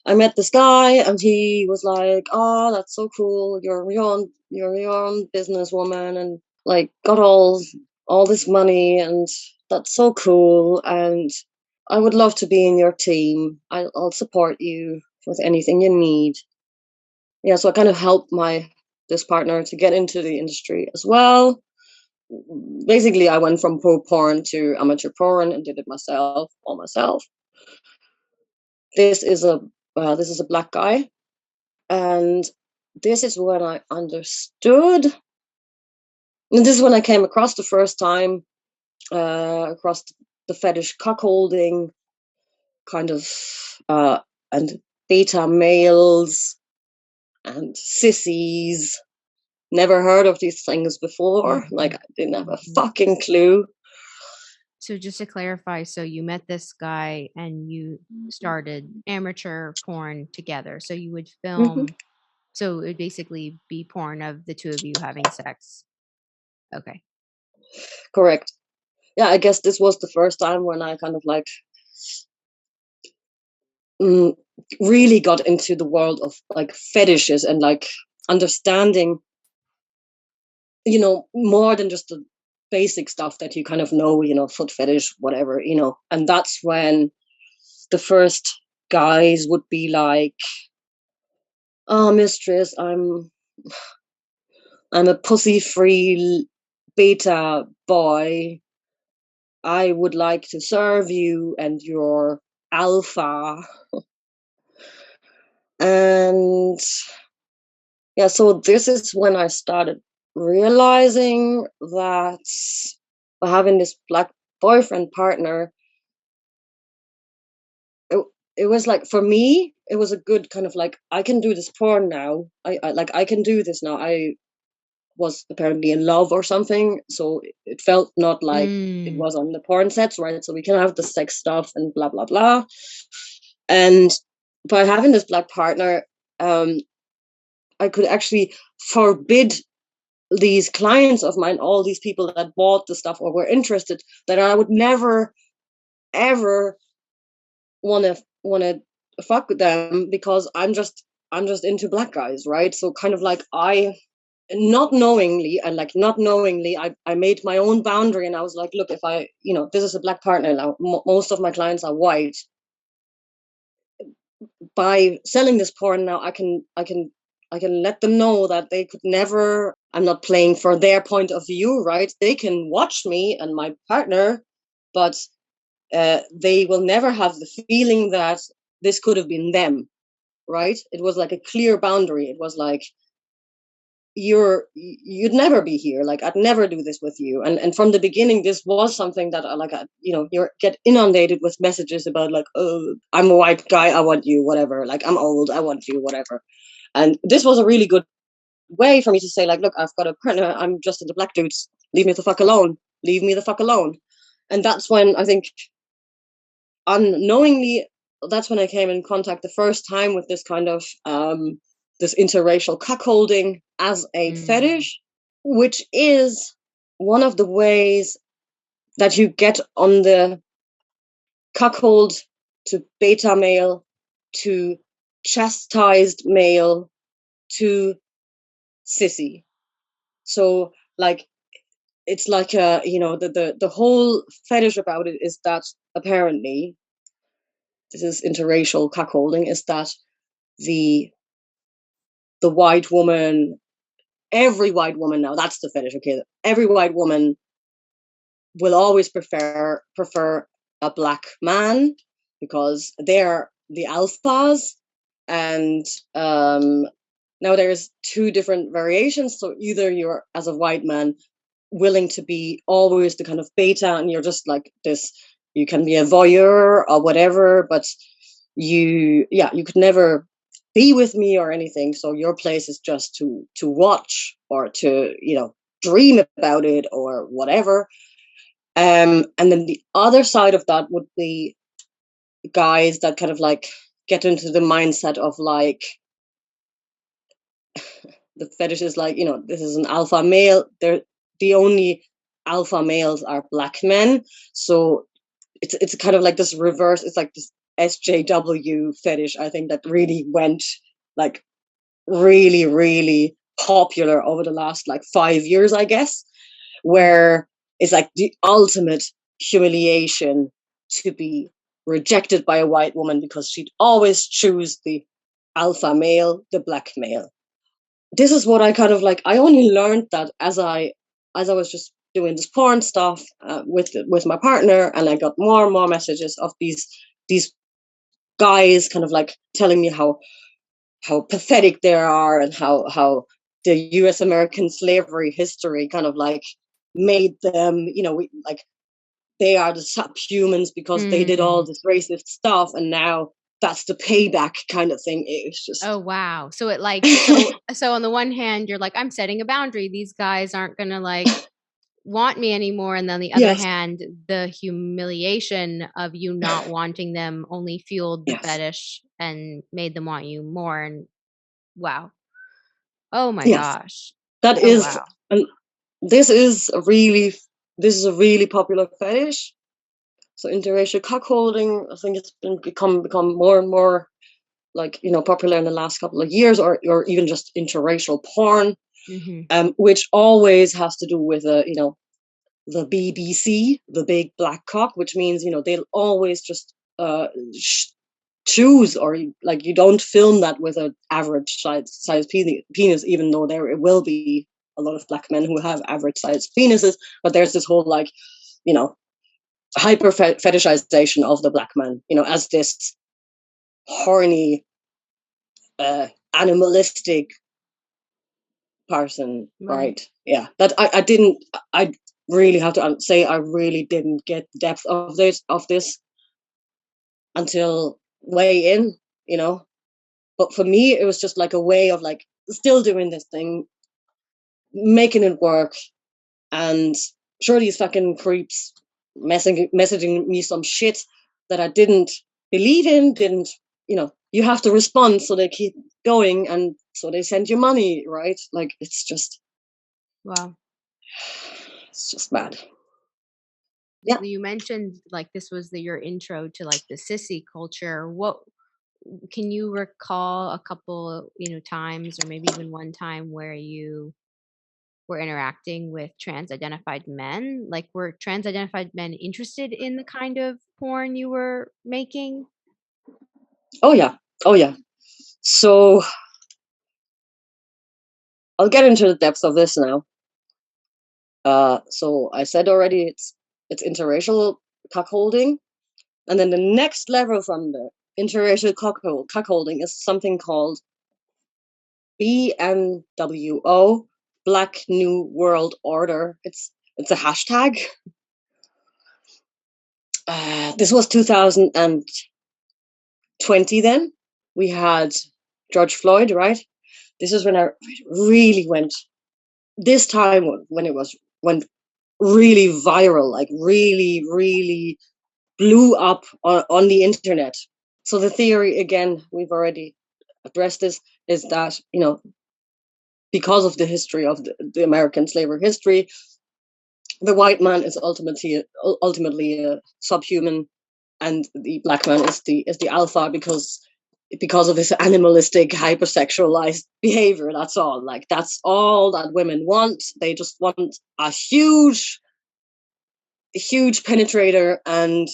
Speaker 2: I met this guy, and he was like, "Oh, that's so cool! You're your own businesswoman, and like got all this money, and that's so cool. And I would love to be in your team. I'll support you with anything you need." Yeah, so I kind of helped this partner to get into the industry as well. Basically, I went from pro porn to amateur porn and did it myself, all myself. This is a black guy, and this is when I understood. And this is when I came across the first time, across the fetish cuckolding kind of, and beta males and sissies. Never heard of these things before. Like, I didn't have a fucking clue.
Speaker 1: So just to clarify, so you met this guy and you started amateur porn together. So you would
Speaker 2: Mhm.
Speaker 1: film, so it would basically be porn of the two of you having sex. Okay.
Speaker 2: Correct. Yeah, I guess this was the first time when I kind of like, mm, really got into the world of like fetishes and like understanding, more than just the basic stuff that you kind of know, foot fetish, whatever, and that's when the first guys would be like, "Oh, mistress, I'm a pussy free beta boy. I would like to serve you and your alpha." And yeah, so this is when I started realizing that having this black boyfriend partner, it, it was like, for me, it was a good kind of like, I can do this porn now. I can do this now. I was apparently in love or something, so it felt not like it
Speaker 1: Mm.
Speaker 2: was on the porn sets, right? So we can have the sex stuff and blah blah blah. And by having this black partner, um, I could actually forbid these clients of mine, all these people that bought the stuff or were interested, that I would never ever want to fuck with them, because I'm just into black guys, right? So kind of like, I not knowingly, I made my own boundary, and I was like, look, if this is a black partner now, most of my clients are white. By selling this porn now, I can let them know that they could never, I'm not playing for their point of view, right? They can watch me and my partner, but they will never have the feeling that this could have been them, right? It was like a clear boundary. It was like, you'd never be here, like I'd never do this with you. And from the beginning, this was something that you get inundated with messages about like, oh, I'm a white guy, I want you, whatever, like I'm old, I want you, whatever. And this was a really good way for me to say, like, look, I've got a partner, I'm just into black dudes, leave me the fuck alone, leave me the fuck alone. And that's when I think, unknowingly, that's when I came in contact the first time with this kind of, this interracial cuckolding as a
Speaker 1: Mm.
Speaker 2: fetish, which is one of the ways that you get on the cuckold to beta male to chastised male to sissy. So like, it's like, the whole fetish about it is that, apparently, this is interracial cuckolding, is that the white woman, every white woman, now that's the fetish, okay, every white woman will always prefer a black man, because they're the alphas. And now there's two different variations. So either you're, as a white man, willing to be always the kind of beta, and you're just like this You can be a voyeur or whatever, but you could never be with me or anything. So your place is just to watch or to, dream about it or whatever. And then the other side of that would be guys that kind of like get into the mindset of like the fetish is like, this is an alpha male. They're the only alpha males are black men. So it's kind of like this reverse. It's like this SJW fetish, I think, that really went like really, really popular over the last like 5 years, I guess, where it's like the ultimate humiliation to be rejected by a white woman because she'd always choose the alpha male, the black male. This is what I kind of like. I only learned that as I was just doing this porn stuff with my partner, and I got more and more messages of these guys kind of like telling me how pathetic they are and how the U.S. American slavery history kind of like made them, like they are the subhumans because they did all this racist stuff, and now that's the payback kind of thing. It's just
Speaker 1: oh wow. So it like so on the one hand you're like, I'm setting a boundary. These guys aren't gonna like want me anymore, and then on the other
Speaker 2: yes,
Speaker 1: hand, the humiliation of you not wanting them only fueled the
Speaker 2: yes,
Speaker 1: fetish and made them want you more. And wow. Oh my
Speaker 2: yes.
Speaker 1: gosh.
Speaker 2: That
Speaker 1: Oh
Speaker 2: is,
Speaker 1: wow.
Speaker 2: and this is a really popular fetish. So interracial cuckolding, I think it's become more and more like popular in the last couple of years, or even just interracial porn,
Speaker 1: Mm-hmm.
Speaker 2: which always has to do with the BBC, the big black cock, which means they'll always just choose, or like you don't film that with an average size penis, even though there will be a lot of black men who have average sized penises, but there's this whole like hyper fetishization of the black man, as this horny, animalistic person,
Speaker 1: Right.
Speaker 2: right? Yeah, that I really have to say I really didn't get the depth of this until way in, you know. But for me, it was just like a way of like still doing this thing, making it work, and sure these fucking creeps messaging me some shit that I didn't believe in, didn't you have to respond, so they keep going, and so they send you money, right? Like
Speaker 1: Wow.
Speaker 2: it's just mad. Yeah.
Speaker 1: You mentioned like this was your intro to like the sissy culture. What can you recall a couple, times or maybe even one time where you were interacting with trans identified men? Like were trans identified men interested in the kind of porn you were making?
Speaker 2: Oh yeah. Oh yeah. So I'll get into the depths of this now. So I said already it's interracial cuckolding, and then the next level from the interracial cuckolding is something called BNWO, Black New World Order. It's a hashtag. This was 2020. Then we had George Floyd, right? This is when I really went. This time when it went really viral, like really, really blew up on the internet. So the theory, again, we've already addressed this, is that because of the history of the American slavery history, the white man is ultimately a subhuman, and the black man is the alpha because of this animalistic hypersexualized behavior. That's all. Like that's all that women want. They just want a huge penetrator, and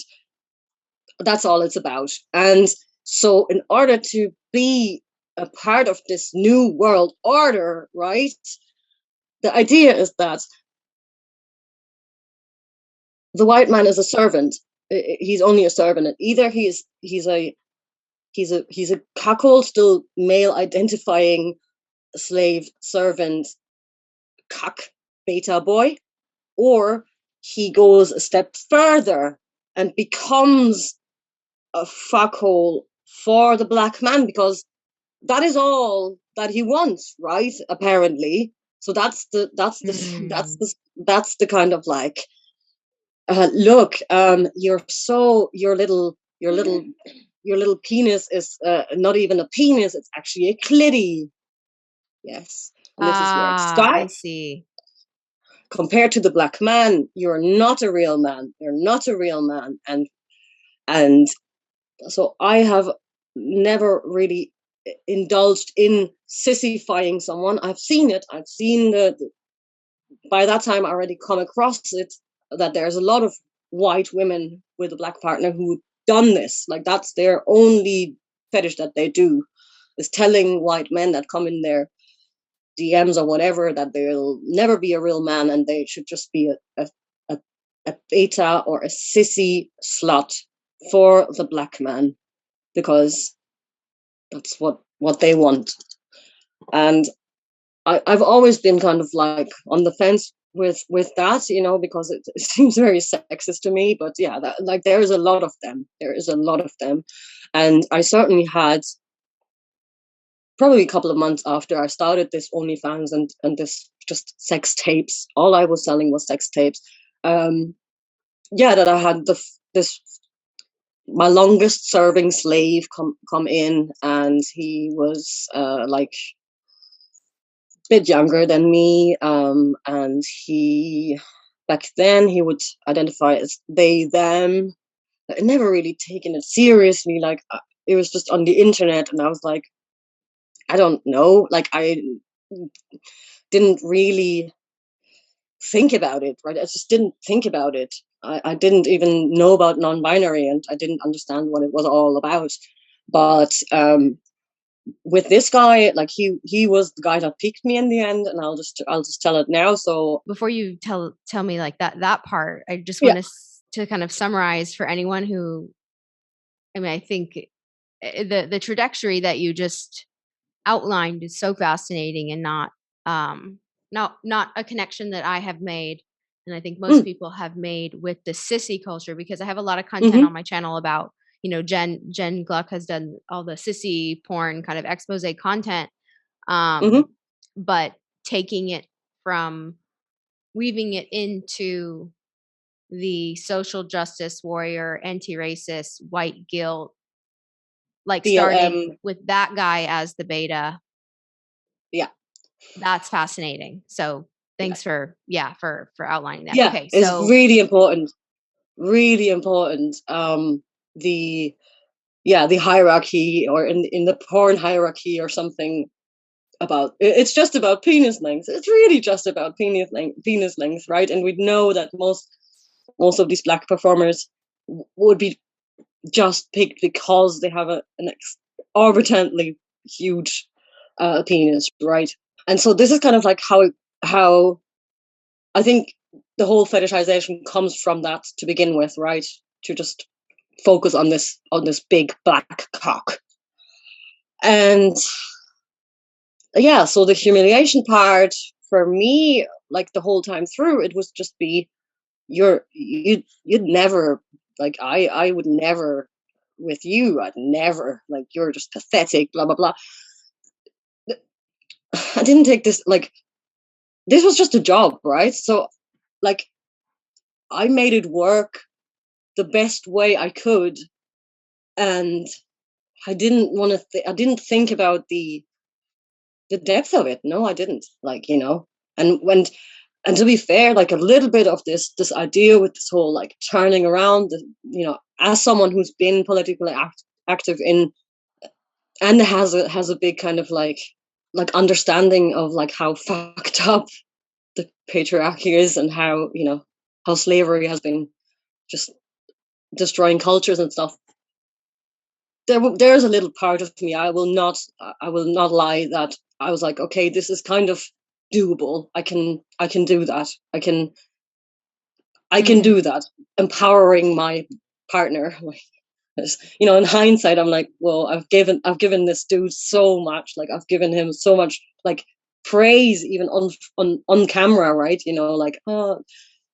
Speaker 2: that's all it's about. And so in order to be a part of this new world order, right, the idea is that the white man is a servant. He's only a servant. Either he's a cuckold, still male identifying slave servant cuck beta boy, or he goes a step further and becomes a fuckhole for the black man, because that is all that he wants, right? Apparently. So that's the
Speaker 1: Mm.
Speaker 2: that's the kind of like, look, your little penis is not even a penis; it's actually a clitty. Yes, and this is where it
Speaker 1: Ah, I
Speaker 2: starts.
Speaker 1: see.
Speaker 2: Compared to the black man, you're not a real man. You're not a real man, and so I have never really indulged in sissifying someone. I've seen it. I've seen by that time I already come across it, that there's a lot of white women with a black partner who done this. Like, that's their only fetish that they do, is telling white men that come in their DMs or whatever that they'll never be a real man and they should just be a beta or a sissy slut for the black man, because that's what they want. And I've always been kind of like on the fence with that, because it seems very sexist to me. But yeah, like, there is a lot of them. There is a lot of them, and I certainly had, probably a couple of months after I started this OnlyFans and this just sex tapes. All I was selling was sex tapes. Yeah, that I had this my longest serving slave come in, and he was like a bit younger than me, and he, back then, he would identify as they them. I never really taken it seriously. Like, it was just on the internet, and I was like, I don't know, like, I didn't really think about it, right? I just didn't think about it. I didn't even know about non-binary, and I didn't understand what it was all about. But with this guy, like, he was the guy that picked me in the end, and I'll just tell it now. So
Speaker 1: Before you tell me like that part, I just
Speaker 2: yeah.
Speaker 1: want to kind of summarize for anyone who, I mean, I think the trajectory that you just outlined is so fascinating and not a connection that I have made, and I think most
Speaker 2: Mm,
Speaker 1: people have made with the sissy culture, because I have a lot of content
Speaker 2: mm-hmm,
Speaker 1: on my channel about, Jen Gluck has done all the sissy porn kind of expose content,
Speaker 2: mm-hmm.
Speaker 1: um, but taking it from weaving it into the social justice warrior, anti-racist, white guilt, like starting
Speaker 2: BLM.
Speaker 1: with that guy as the beta.
Speaker 2: Yeah,
Speaker 1: That's fascinating. So
Speaker 2: yeah,
Speaker 1: thanks for, yeah, for outlining that.
Speaker 2: yeah.
Speaker 1: Okay,
Speaker 2: It's
Speaker 1: so
Speaker 2: really important. Really important. The Yeah, the hierarchy, or in the porn hierarchy or something, about it's just about penis length. It's really just about penis length, right? And we know that most of these black performers would be just picked because they have an exorbitantly huge penis, right? And so this is kind of like how I think the whole fetishization comes from that to begin with, right? To just focus on this big black cock. And yeah, so the humiliation part for me, like, the whole time through, it was just be, you'd never, like, I would never, with you, I'd never, like, you're just pathetic, blah blah blah. I didn't take this, like, this was just a job, right? So, like, I made it work the best way I could, and I didn't want to I didn't think about the depth of it. No, I didn't, like, and when, and to be fair, like, a little bit of this idea with this whole, like, turning around, as someone who's been politically active in, and has a big kind of like understanding of, like, how fucked up the patriarchy is, and how slavery has been just destroying cultures and stuff. There's a little part of me, I will not lie, that I was like, okay, this is kind of doable. I can do that. I can
Speaker 1: mm,
Speaker 2: do that. Empowering my partner. In hindsight, I'm like, well, I've given this dude so much. Like, I've given him so much, like, praise, even on camera, right? Like, oh,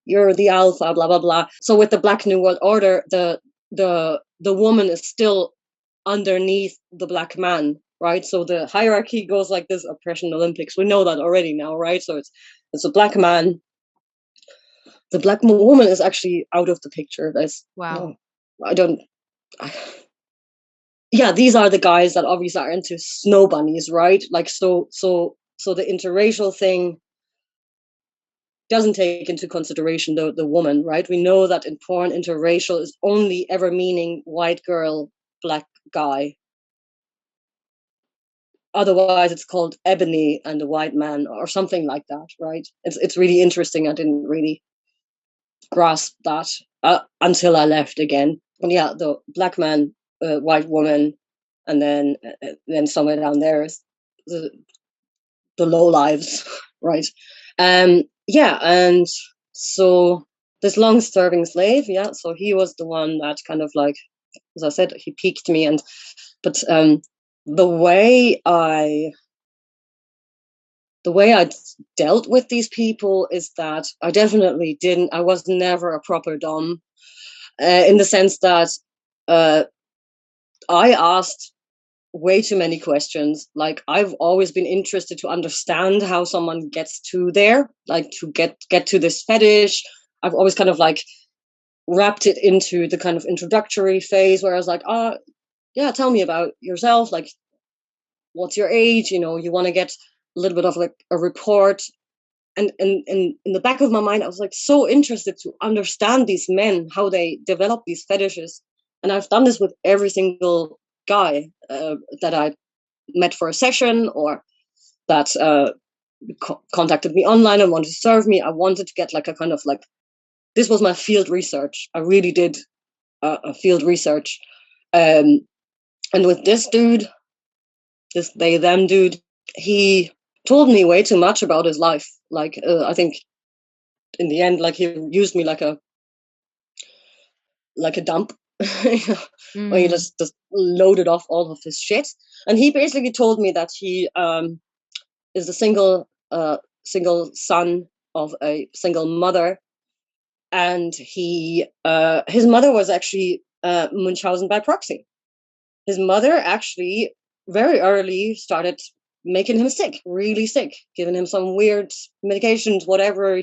Speaker 2: you're the alpha, blah blah blah. So with the Black New World Order, the woman is still underneath the black man, right? So the hierarchy goes like this: oppression Olympics. We know that already now, right? So it's a black man. The black woman is actually out of the picture. There's
Speaker 1: Wow.
Speaker 2: I don't. I, yeah, these are the guys that obviously are into snow bunnies, right? Like so the interracial thing doesn't take into consideration the woman, right? We know that in porn, interracial is only ever meaning white girl, black guy. Otherwise, it's called ebony and a white man or something like that, right? It's really interesting. I didn't really grasp that until I left again. But yeah, the black man, white woman, and then somewhere down there is the low lives, right? Yeah, and so this long-serving slave, yeah, so he was the one that kind of like, as I said, he piqued me, but the way I dealt with these people is that I was never a proper dom, in the sense that I asked way too many questions. Like, I've always been interested to understand how someone gets to there, like to get to this fetish. I've always kind of like wrapped it into the kind of introductory phase where I was like, yeah, tell me about yourself. Like, what's your age? You know, you want to get a little bit of like a report. And in the back of my mind, I was like so interested to understand these men, how they develop these fetishes. And I've done this with every single guy that I met for a session, or that contacted me online and wanted to serve me. I wanted to get like a kind of like, this was my field research. I really did a field research. And with this dude, this they them dude, he told me way too much about his life. Like, I think in the end, like, he used me like a dump, where he just loaded off all of his shit. And he basically told me that he is a single son of a single mother, and his mother was actually Munchausen by proxy. His mother actually very early started making him sick, really sick, giving him some weird medications, whatever.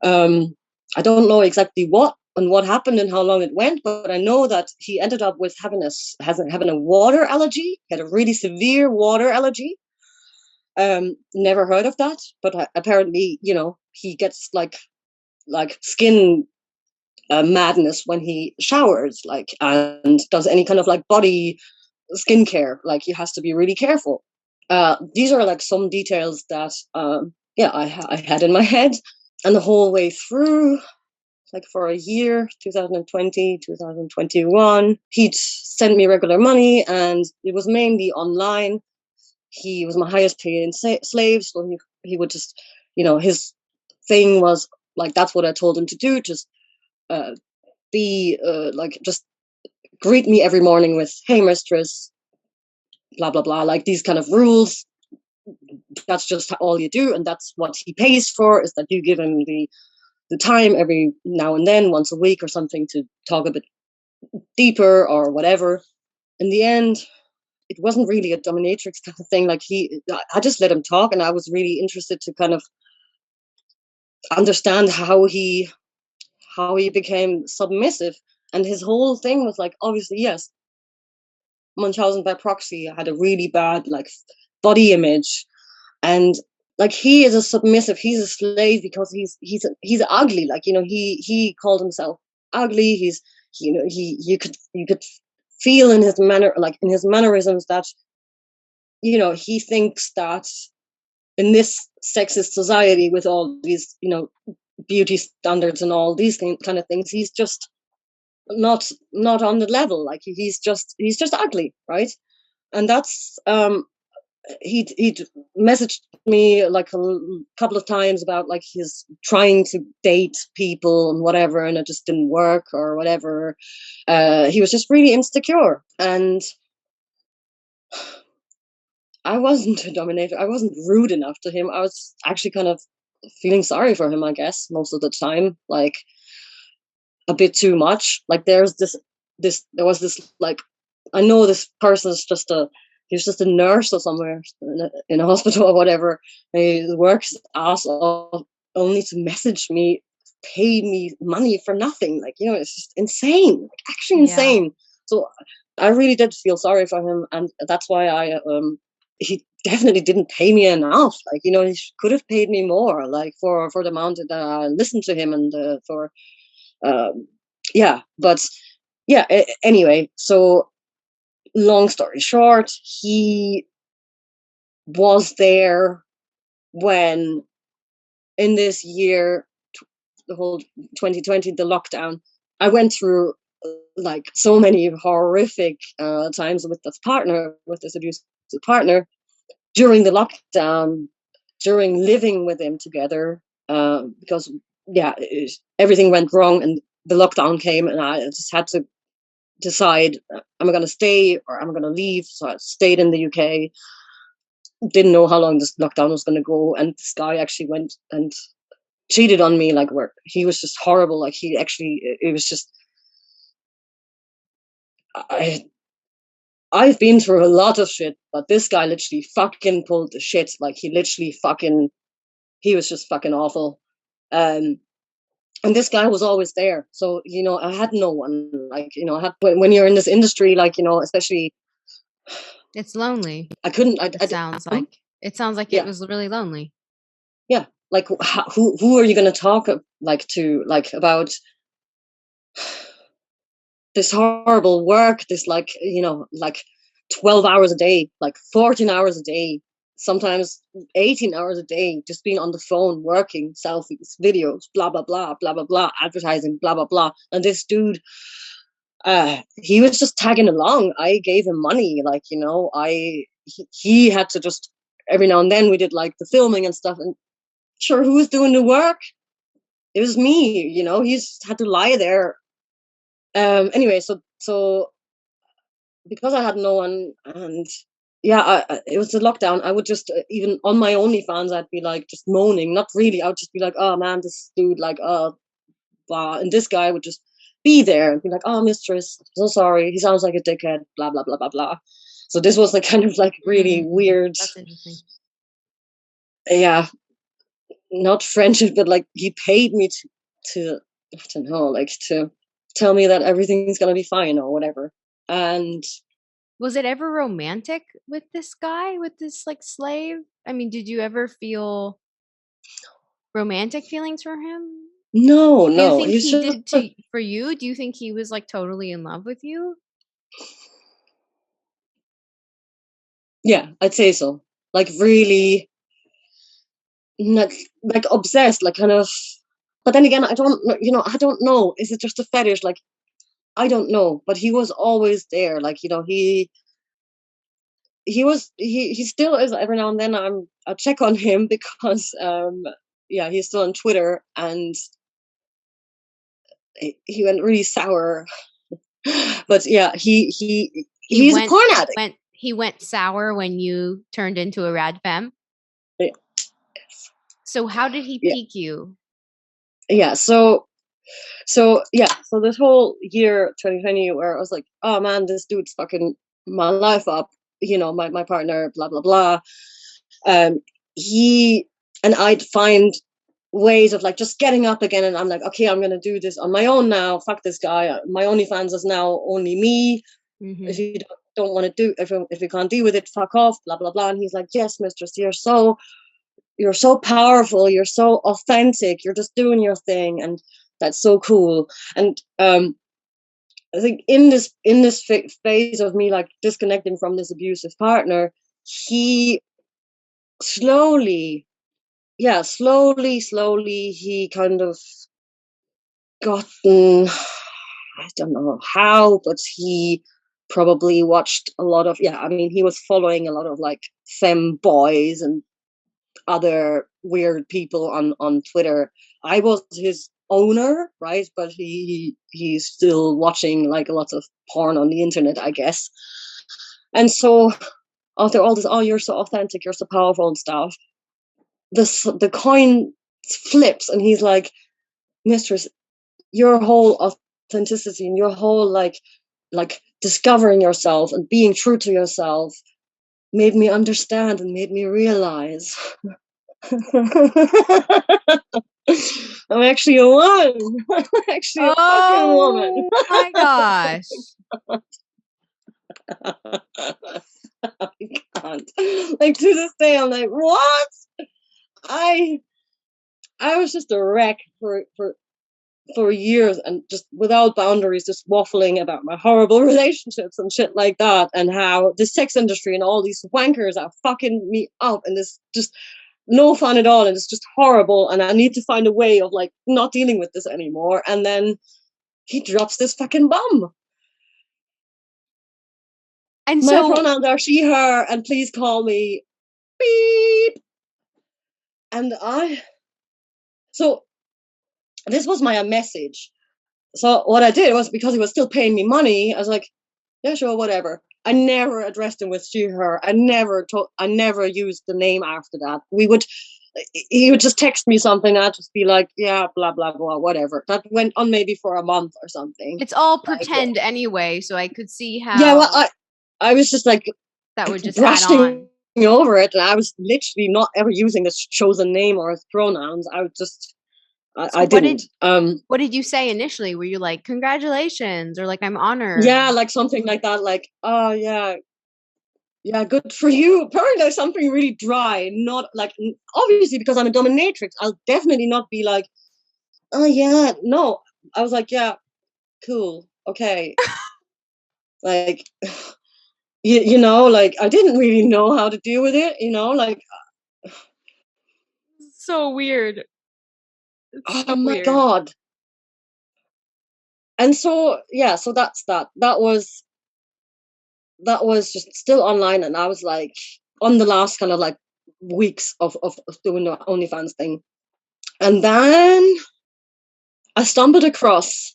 Speaker 2: I don't know exactly what and what happened and how long it went, but I know that he ended up with having a water allergy. He had a really severe water allergy. Never heard of that, but apparently, you know, he gets like skin madness when he showers, like, and does any kind of like body skincare. Like, he has to be really careful. These are like some details that, yeah, I had in my head, and the whole way through, like for a year, 2020, 2021, he'd send me regular money, and it was mainly online. He was my highest paying slave, so he would just, you know, his thing was like, that's what I told him to do. Just be like, just greet me every morning with, "Hey, mistress," blah blah blah, like these kind of rules. That's just all you do, and that's what he pays for, is that you give him the time every now and then, once a week or something, to talk a bit deeper or whatever. In the end, it wasn't really a dominatrix kind of thing. Like, I just let him talk, and I was really interested to kind of understand how he became submissive. And his whole thing was like, obviously, yes, Munchausen by proxy had a really bad like body image, and like, he is a submissive, he's a slave because he's ugly. Like, you know, he called himself ugly. He's, you know, you could feel in his manner, like in his mannerisms, that, you know, he thinks that in this sexist society with all these, you know, beauty standards and all these kind of things, he's just not on the level. Like, he's just ugly, right? And that's he'd messaged me like a couple of times about like his trying to date people and whatever, and it just didn't work or whatever. He was just really insecure, and I wasn't a dominator. I wasn't rude enough to him. I was actually kind of feeling sorry for him, I guess, most of the time, like a bit too much. Like there was this like, I know this person is just he was just a nurse or somewhere in a hospital or whatever. And he works ass off only to message me, pay me money for nothing. Like, you know, it's just insane, like actually
Speaker 1: Yeah.
Speaker 2: insane. So I really did feel sorry for him, and that's why he definitely didn't pay me enough. Like, you know, he could have paid me more, like for the amount that I listened to him, and for um, yeah. But yeah, anyway, so long story short, he was there when, in this year, the whole 2020, the lockdown, I went through like so many horrific times with this partner, with this abusive partner, during the lockdown, during living with him together, because yeah, everything went wrong and the lockdown came, and I just had to decide, am I going to stay or am I going to leave? So I stayed in the UK. Didn't know how long this lockdown was going to go, and this guy actually went and cheated on me. Like, where he was just horrible. Like, he actually, it was just, I I've been through a lot of shit, but this guy literally fucking pulled the shit. Like, he literally fucking, he was just fucking awful. Um, and this guy was always there. So, you know, I had no one. Like, you know, I had, when you're in this industry, like, you know, especially,
Speaker 1: It's lonely.
Speaker 2: I couldn't,
Speaker 1: It sounds like. It sounds like it
Speaker 2: yeah,
Speaker 1: was really lonely.
Speaker 2: yeah. Like, who are you going to talk like to, like, about this horrible work, this, like, you know, like 12 hours a day, like 14 hours a day, sometimes 18 hours a day, just being on the phone, working, selfies, videos, blah, blah, blah, blah, blah, blah, advertising, blah, blah, blah. And this dude, he was just tagging along. I gave him money. Like, you know, he had to just, every now and then we did like the filming and stuff. And sure, who was doing the work? It was me, you know, he's had to lie there. Anyway, so because I had no one, and yeah, it was a lockdown. I would just, even on my OnlyFans, I'd be like just moaning. Not really. I would just be like, oh man, this dude, like, blah. And this guy would just be there and be like, oh, mistress, so sorry. He sounds like a dickhead, blah, blah, blah, blah, blah. So this was like kind of like really weird.
Speaker 1: That's interesting.
Speaker 2: Yeah, not friendship, but like he paid me to, I don't know, like to tell me that everything's going to be fine or whatever. And
Speaker 1: Was it ever romantic with this guy, with this like slave? I mean, did you ever feel romantic feelings for him?
Speaker 2: no,
Speaker 1: Do you
Speaker 2: no,
Speaker 1: think
Speaker 2: he's
Speaker 1: he
Speaker 2: just,
Speaker 1: did to for you? Do you think he was like totally in love with you?
Speaker 2: yeah, I'd say so. Like really, not like obsessed, like kind of. But then again, I don't, you know, I don't know. Is it just a fetish? Like, I don't know. But he was always there. Like, you know, he still is. Every now and then I check on him because yeah, he's still on Twitter, and he went really sour. But yeah,
Speaker 1: He
Speaker 2: he's a
Speaker 1: went
Speaker 2: porn
Speaker 1: he
Speaker 2: addict.
Speaker 1: went he went sour when you turned into a rad femme.
Speaker 2: Yeah,
Speaker 1: So how did he
Speaker 2: yeah,
Speaker 1: pique you?
Speaker 2: yeah. So yeah, so this whole year 2020, where I was like, oh man, this dude's fucking my life up, you know, my partner, blah blah blah. Um, he and I'd find ways of like just getting up again, and I'm like, okay, I'm gonna do this on my own now. Fuck this guy. My OnlyFans is now only me. If
Speaker 1: Mhm.
Speaker 2: you don't want to do, if you can't deal with it, fuck off, blah blah blah. And he's like, yes, mistress, you're so powerful, you're so authentic, you're just doing your thing, and that's so cool. And I think in this phase of me like disconnecting from this abusive partner, he slowly, yeah, slowly he kind of gotten, I don't know how, but he probably watched a lot of, yeah, I mean, he was following a lot of like femme boys and other weird people on Twitter. I was his owner, right? But he's still watching like lots of porn on the internet, I guess. And so after all this, oh, you're so authentic, you're so powerful and stuff. The coin flips, and he's like, mistress, your whole authenticity and your whole like discovering yourself and being true to yourself made me understand and made me realize I'm actually a woman. I'm actually a fucking woman.
Speaker 1: Oh my gosh.
Speaker 2: I can't. Like, to this day, I'm like, what? I I was just a wreck for years, and just without boundaries, just waffling about my horrible relationships and shit like that, and how the sex industry and all these wankers are fucking me up, and this just no fun at all, and it's just horrible, and I need to find a way of like not dealing with this anymore. And then he drops this fucking bomb.
Speaker 1: And
Speaker 2: My
Speaker 1: so,
Speaker 2: pronouns are she, her, and please call me beep. And so this was my message. So what I did was, because he was still paying me money, I was like, yeah, sure, whatever. I never addressed him with she, her. I never used the name after that. He would just text me something. I'd just be like, yeah, blah, blah, blah, whatever. That went on maybe for a month or something.
Speaker 1: it's all
Speaker 2: Like,
Speaker 1: pretend anyway, so I could see
Speaker 2: yeah, well,
Speaker 1: how
Speaker 2: I was just like
Speaker 1: that would just add
Speaker 2: brushing
Speaker 1: on.
Speaker 2: over it. And I was literally not ever using this chosen name or his pronouns. I would just,
Speaker 1: So
Speaker 2: I didn't.
Speaker 1: what did you say initially? Were you like, congratulations, or like, I'm honored?
Speaker 2: Yeah, like something like that. Like, oh, yeah, yeah, good for you. Apparently, something really dry. Not like, obviously, because I'm a dominatrix, I'll definitely not be like, oh, yeah, no. I was like, yeah, cool, okay. Like, you know, like, I didn't really know how to deal with it, you know, like,
Speaker 1: So weird. It's
Speaker 2: oh
Speaker 1: so
Speaker 2: my
Speaker 1: weird.
Speaker 2: God. And so, yeah, so that's that. That was just still online. And I was like, on the last kind of like weeks of doing the OnlyFans thing. And then I stumbled across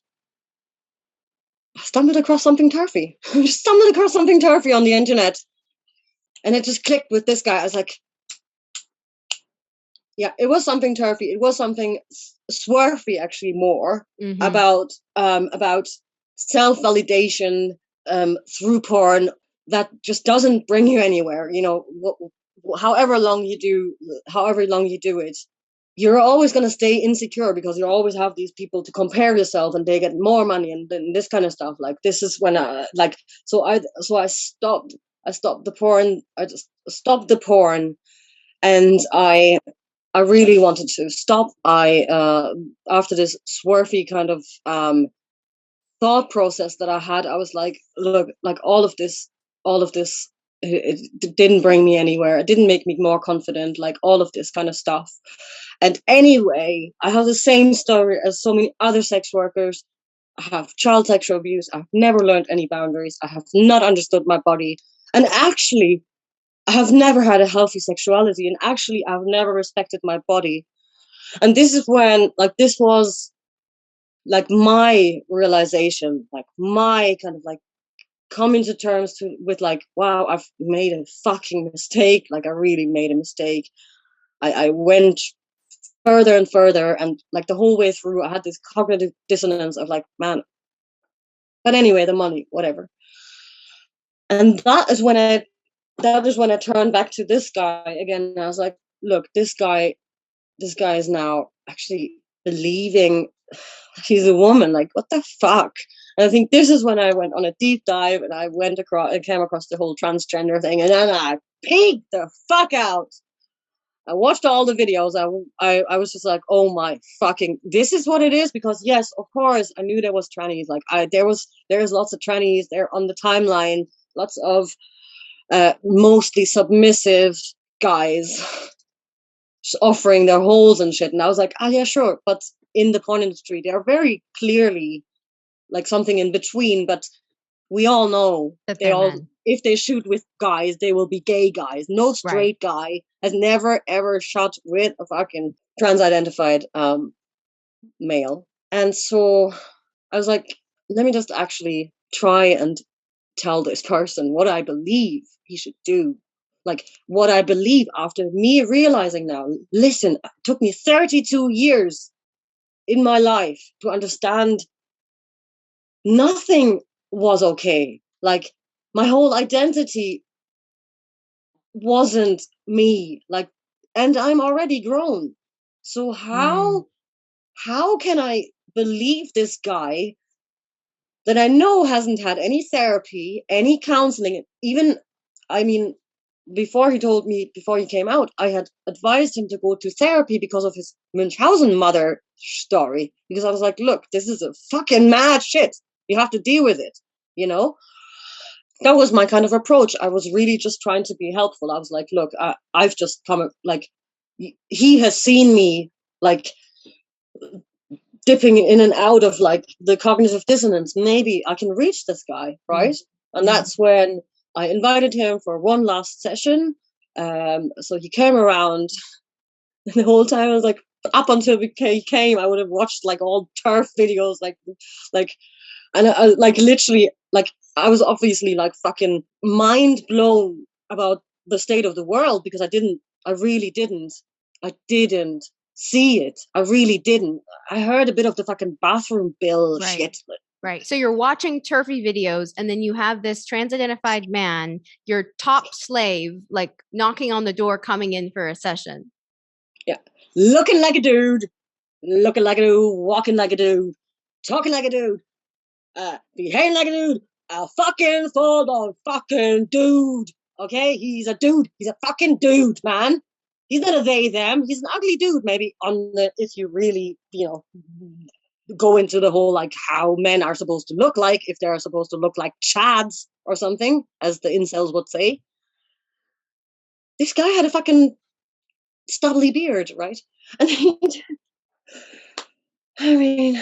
Speaker 2: something turfy. I just stumbled across something turfy on the internet, and it just clicked with this guy. I was like, yeah, it was something turfy. It was something swerfy, actually, more
Speaker 1: Mm-hmm.
Speaker 2: about self validation through porn that just doesn't bring you anywhere. You know, however long you do it, you're always going to stay insecure, because you always have these people to compare yourself, and they get more money, and this kind of stuff. Like, this is when I stopped the porn. I just stopped the porn, and I really wanted to stop. After this swerfy kind of thought process that I had, I was like, look, like, all of this, it didn't bring me anywhere. It didn't make me more confident, like, all of this kind of stuff. And anyway, I have the same story as so many other sex workers. I have child sexual abuse. I've never learned any boundaries. I have not understood my body. And actually, I have never had a healthy sexuality. And actually, I've never respected my body. And this is when, like, this was like my realization, like my kind of like coming to terms with like, wow, I've made a fucking mistake. Like, I really made a mistake. I went further and further, and like the whole way through, I had this cognitive dissonance of like, man. But anyway, the money, whatever. And that is when I turned back to this guy again. I was like, look, this guy is now actually believing she's a woman. Like, what the fuck? And I think this is when I went on a deep dive, and I came across the whole transgender thing, and then I peeked the fuck out. I watched all the videos. I was just like, oh my fucking, this is what it is. Because yes, of course, I knew there was trannies. Like, there's lots of trannies there on the timeline. Lots of mostly submissive guys offering their holes and shit. And I was like, ah, yeah, sure. But in the porn industry, they are very clearly like something in between. But we all know
Speaker 1: That they're men.
Speaker 2: if they shoot with guys, they will be gay guys. No
Speaker 1: Right.
Speaker 2: straight guy has never ever shot with a fucking trans-identified male. And so I was like, let me just actually try and tell this person what I believe he should do. like what I believe after me realizing now, listen, it took me 32 years in my life to understand nothing was okay. Like my whole identity wasn't me. Like, and I'm already grown. So
Speaker 1: Mm,
Speaker 2: how can I believe this guy that I know hasn't had any therapy, any counseling, even, I mean, before he told me, before he came out, I had advised him to go to therapy because of his Munchausen mother story. Because I was like, look, this is a fucking mad shit. You have to deal with it, you know? That was my kind of approach. I was really just trying to be helpful. I was like, look, I've just come, like, he has seen me, like, dipping in and out of like the cognitive dissonance. Maybe I can reach this guy,
Speaker 1: mm,
Speaker 2: right? And
Speaker 1: mm.
Speaker 2: that's when I invited him for one last session. So he came around, and the whole time I was like, up until he came, I would have watched like all turf videos, like, and I like literally, like, I was obviously like fucking mind blown about the state of the world because I really I didn't see it. I really didn't. I heard a bit of the fucking bathroom bill
Speaker 1: Right.
Speaker 2: shit.
Speaker 1: Right. So you're watching turfy videos and then you have this trans-identified man, your top slave, like knocking on the door, coming in for a session.
Speaker 2: Yeah. Looking like a dude, looking like a dude, walking like a dude, talking like a dude, behaving like a dude, a fucking full on fucking dude. Okay, he's a dude. He's a fucking dude, man. He's not a they them. He's an ugly dude. Maybe on the if you really go into the whole like how men are supposed to look like, if they're supposed to look like chads or something, as the incels would say. This guy had a fucking stubbly beard, right? And I mean,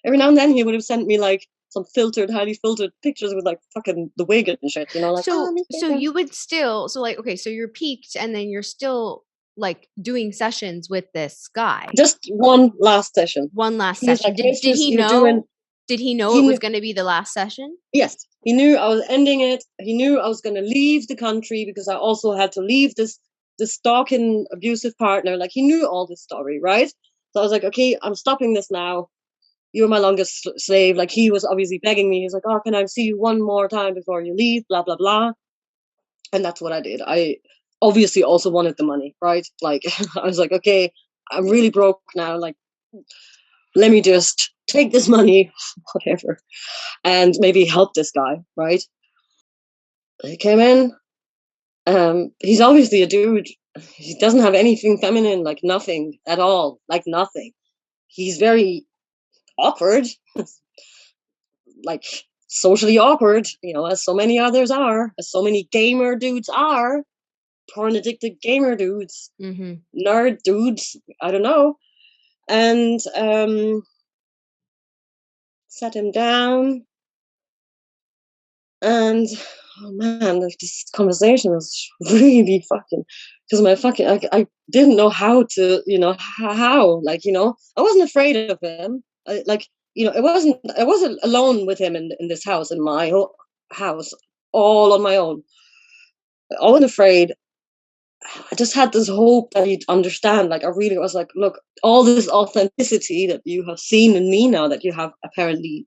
Speaker 2: every now and then he would have sent me like some filtered, highly filtered pictures with like fucking the wig and shit, like, oh,
Speaker 1: So
Speaker 2: me
Speaker 1: so you would still, so like, okay, so you're peaked and then you're still like doing sessions with this guy.
Speaker 2: just one last session.
Speaker 1: One last
Speaker 2: He was
Speaker 1: session.
Speaker 2: like,
Speaker 1: Did
Speaker 2: mistress,
Speaker 1: he
Speaker 2: you're doing,
Speaker 1: know? Did he know
Speaker 2: he
Speaker 1: it
Speaker 2: knew,
Speaker 1: was going to be the last session?
Speaker 2: yes, he knew I was ending it. He knew I was going to leave the country because I also had to leave this stalking abusive partner. Like he knew all this story, right? So I was like, okay, I'm stopping this now. You're my longest slave. Like he was obviously begging me. He's like, oh, can I see you one more time before you leave? Blah blah blah. And that's what I did. I obviously also wanted the money, right? Like I was like, okay, I'm really broke now. Like, let me just take this money, whatever, and maybe help this guy, right? He came in. He's obviously a dude. He doesn't have anything feminine, like nothing at all, like nothing. He's very awkward, like socially awkward, as so many others are, as so many gamer dudes are, porn addicted gamer dudes,
Speaker 1: Mm-hmm.
Speaker 2: nerd dudes, I don't know. And sat him down, and oh man, like, this conversation was really fucking, because I didn't know how to, how, like, I wasn't afraid of him. I wasn't alone with him in this house, in my house, all on my own. I wasn't afraid. I just had this hope that he'd understand. Like, I really was like, look, all this authenticity that you have seen in me now, that you have apparently,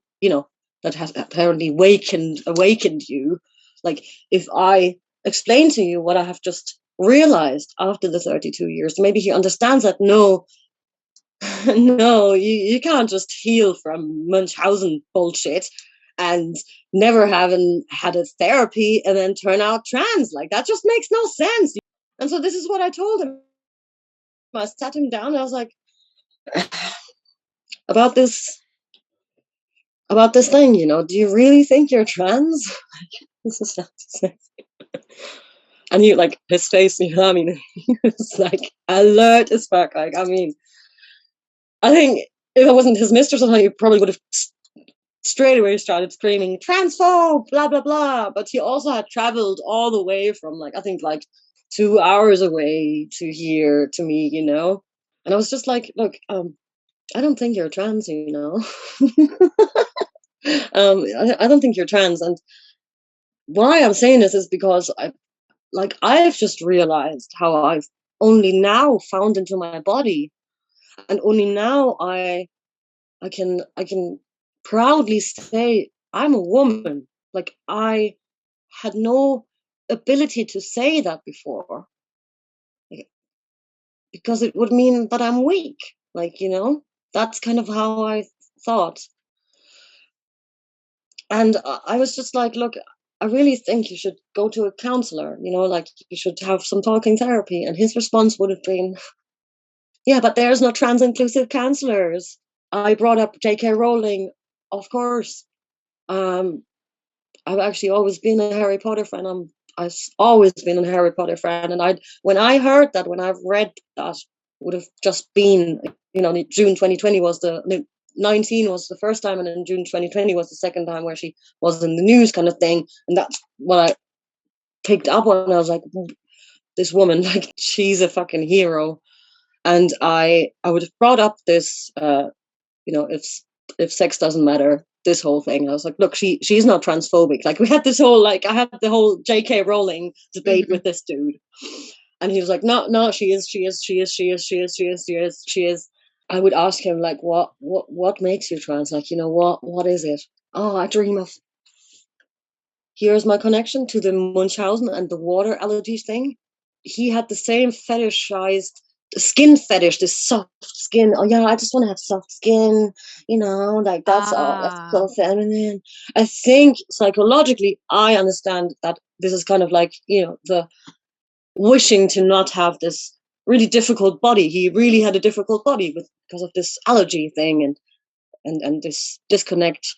Speaker 2: that has apparently awakened you. Like, if I explain to you what I have just realized after the 32 years, maybe he understands that no, no, you can't just heal from Munchausen bullshit and never having had a therapy and then turn out trans. Like, that just makes no sense. And so this is what I told him. I sat him down and I was like, about this thing, do you really think you're trans? This is not to say. And he, like, his face, I mean, he was like alert as fuck. Like, I mean, I think if it wasn't his mistress, he probably would have straight away started screaming transphobe, blah blah blah. But he also had traveled all the way from, like, I think like 2 hours away to here to me, and I was just like, look, I don't think you're trans, I don't think you're trans. And why I'm saying this is because like I've just realized how I've only now found into my body, and only now I can proudly say I'm a woman. Like I had no ability to say that before, like, because it would mean that I'm weak. Like, that's kind of how I thought. And I was just like, look, I really think you should go to a counselor, like you should have some talking therapy. And his response would have been, yeah, but there's no trans inclusive counselors. I brought up J.K. Rowling, of course. Um, I've actually always been a Harry Potter fan. I've always been a Harry Potter fan, and when I heard that, when I've read that, would have just been, June 2020 was the 19 was the first time, and then June 2020 was the second time where she was in the news, kind of thing, and that's what I picked up on. I was like, this woman, like, she's a fucking hero, and I would have brought up this, if sex doesn't matter, this whole thing. I was like, look, she's not transphobic. Like we had this whole, like, I had the whole J.K. Rowling debate with this dude, and he was like, no, she is, she is, she is, she is, she is, she is, she is, she is. I would ask him, like, what makes you trans? Like, what is it? Oh, I dream of. Here's my connection to the Munchausen and the water allergies thing. He had the same fetishized skin fetish, this soft skin. Oh yeah, I just want to have soft skin, like that's so feminine. I think psychologically, I understand that this is kind of like, the wishing to not have this really difficult body. He really had a difficult body because of this allergy thing, and this disconnect.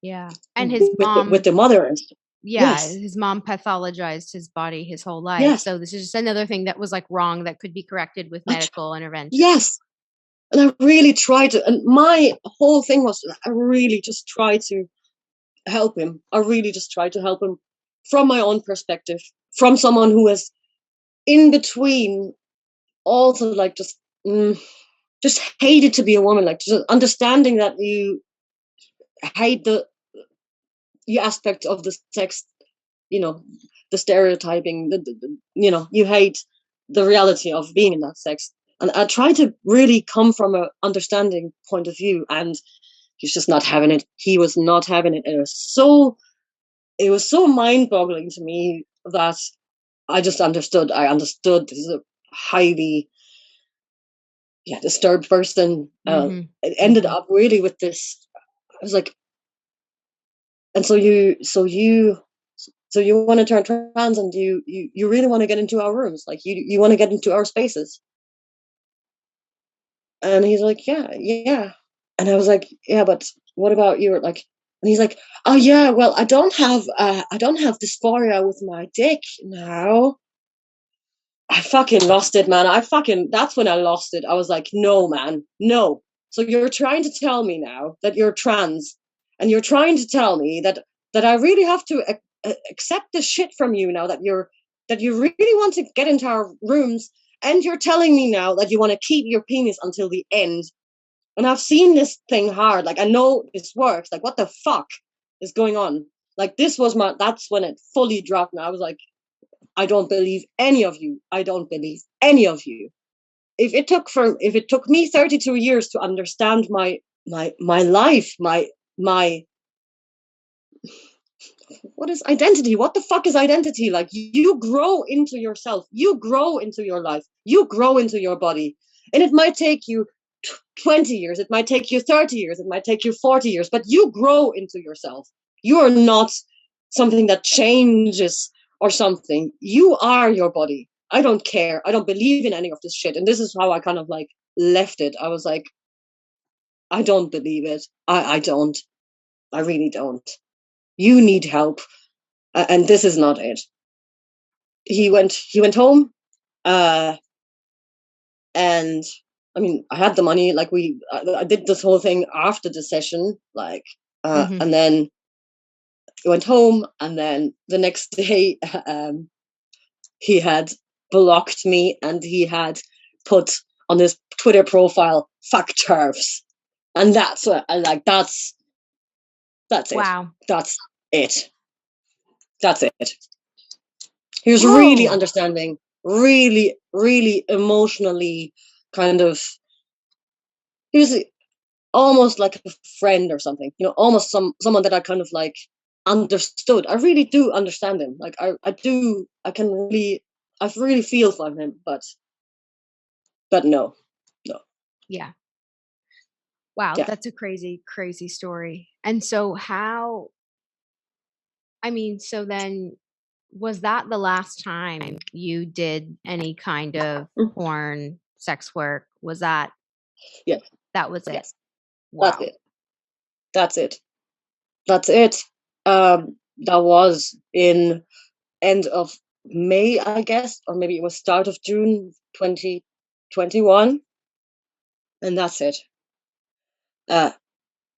Speaker 1: Yeah. And his mom,
Speaker 2: with the mother. And
Speaker 1: yeah,
Speaker 2: yes,
Speaker 1: his mom pathologized his body his whole life.
Speaker 2: yes,
Speaker 1: So this is just another thing that was like wrong that could be corrected with medical intervention.
Speaker 2: yes. And I really tried to, and my whole thing was, I really just tried to help him. I really just tried to help him from my own perspective, from someone who is in between, also like just hated to be a woman, like just understanding that you hate the aspect of the sex, you know, the stereotyping, you hate the reality of being in that sex. And I try to really come from a understanding point of view, and he's just not having it. He was not having it. It was so mind-boggling to me that I just understood. I understood this is a highly, disturbed person.
Speaker 1: Mm-hmm.
Speaker 2: It ended up really with this. I was like, and so you want to turn trans, and you really want to get into our rooms, like you want to get into our spaces. And he's like, yeah. And I was like, yeah, but what about your, like, and he's like, oh yeah, well, I don't have dysphoria with my dick now. I fucking lost it, man. That's when I lost it. I was like, no, man, no. So you're trying to tell me now that you're trans, and you're trying to tell me that I really have to accept this shit from you now, that you really want to get into our rooms, and you're telling me now that you want to keep your penis until the end. And I've seen this thing hard. Like, I know this works. Like, what the fuck is going on? Like, that's when it fully dropped. And I was like, I don't believe any of you. I don't believe any of you. If it took me 32 years to understand my life, my what is identity? What the fuck is identity? Like, you grow into yourself, you grow into your life, you grow into your body. And it might take you 20 years, it might take you 30 years, it might take you 40 years, but you grow into yourself. You are not something that changes or something. You are your body. I don't care. I don't believe in any of this shit. And this is how I kind of like left it. I was like, I don't believe it. I don't. I really don't. You need help. And this is not it. He went home. Uh, and I mean, I had the money. Like, I did this whole thing after the session, like,
Speaker 1: Mm-hmm.
Speaker 2: and then he went home, and then the next day, he had blocked me, and he had put on his Twitter profile "fuck turfs," and that's what I like. That's it.
Speaker 1: Wow.
Speaker 2: That's it. That's it. He was really
Speaker 1: Whoa.
Speaker 2: understanding, really, really emotionally kind of. He was almost like a friend or something, almost someone that I kind of like understood. I really do understand him. Like I do. I really feel for him, but no, no,
Speaker 1: Yeah. Wow,
Speaker 2: yeah.
Speaker 1: that's a crazy, crazy story. And so I mean, so then was that the last time you did any kind of
Speaker 2: Mm.
Speaker 1: porn, sex work?
Speaker 2: Yeah,
Speaker 1: That was it?
Speaker 2: yes, that's
Speaker 1: Wow.
Speaker 2: it. That's it. That's it. That was in end of May, I guess, or maybe it was start of June 2021, and that's it. Uh,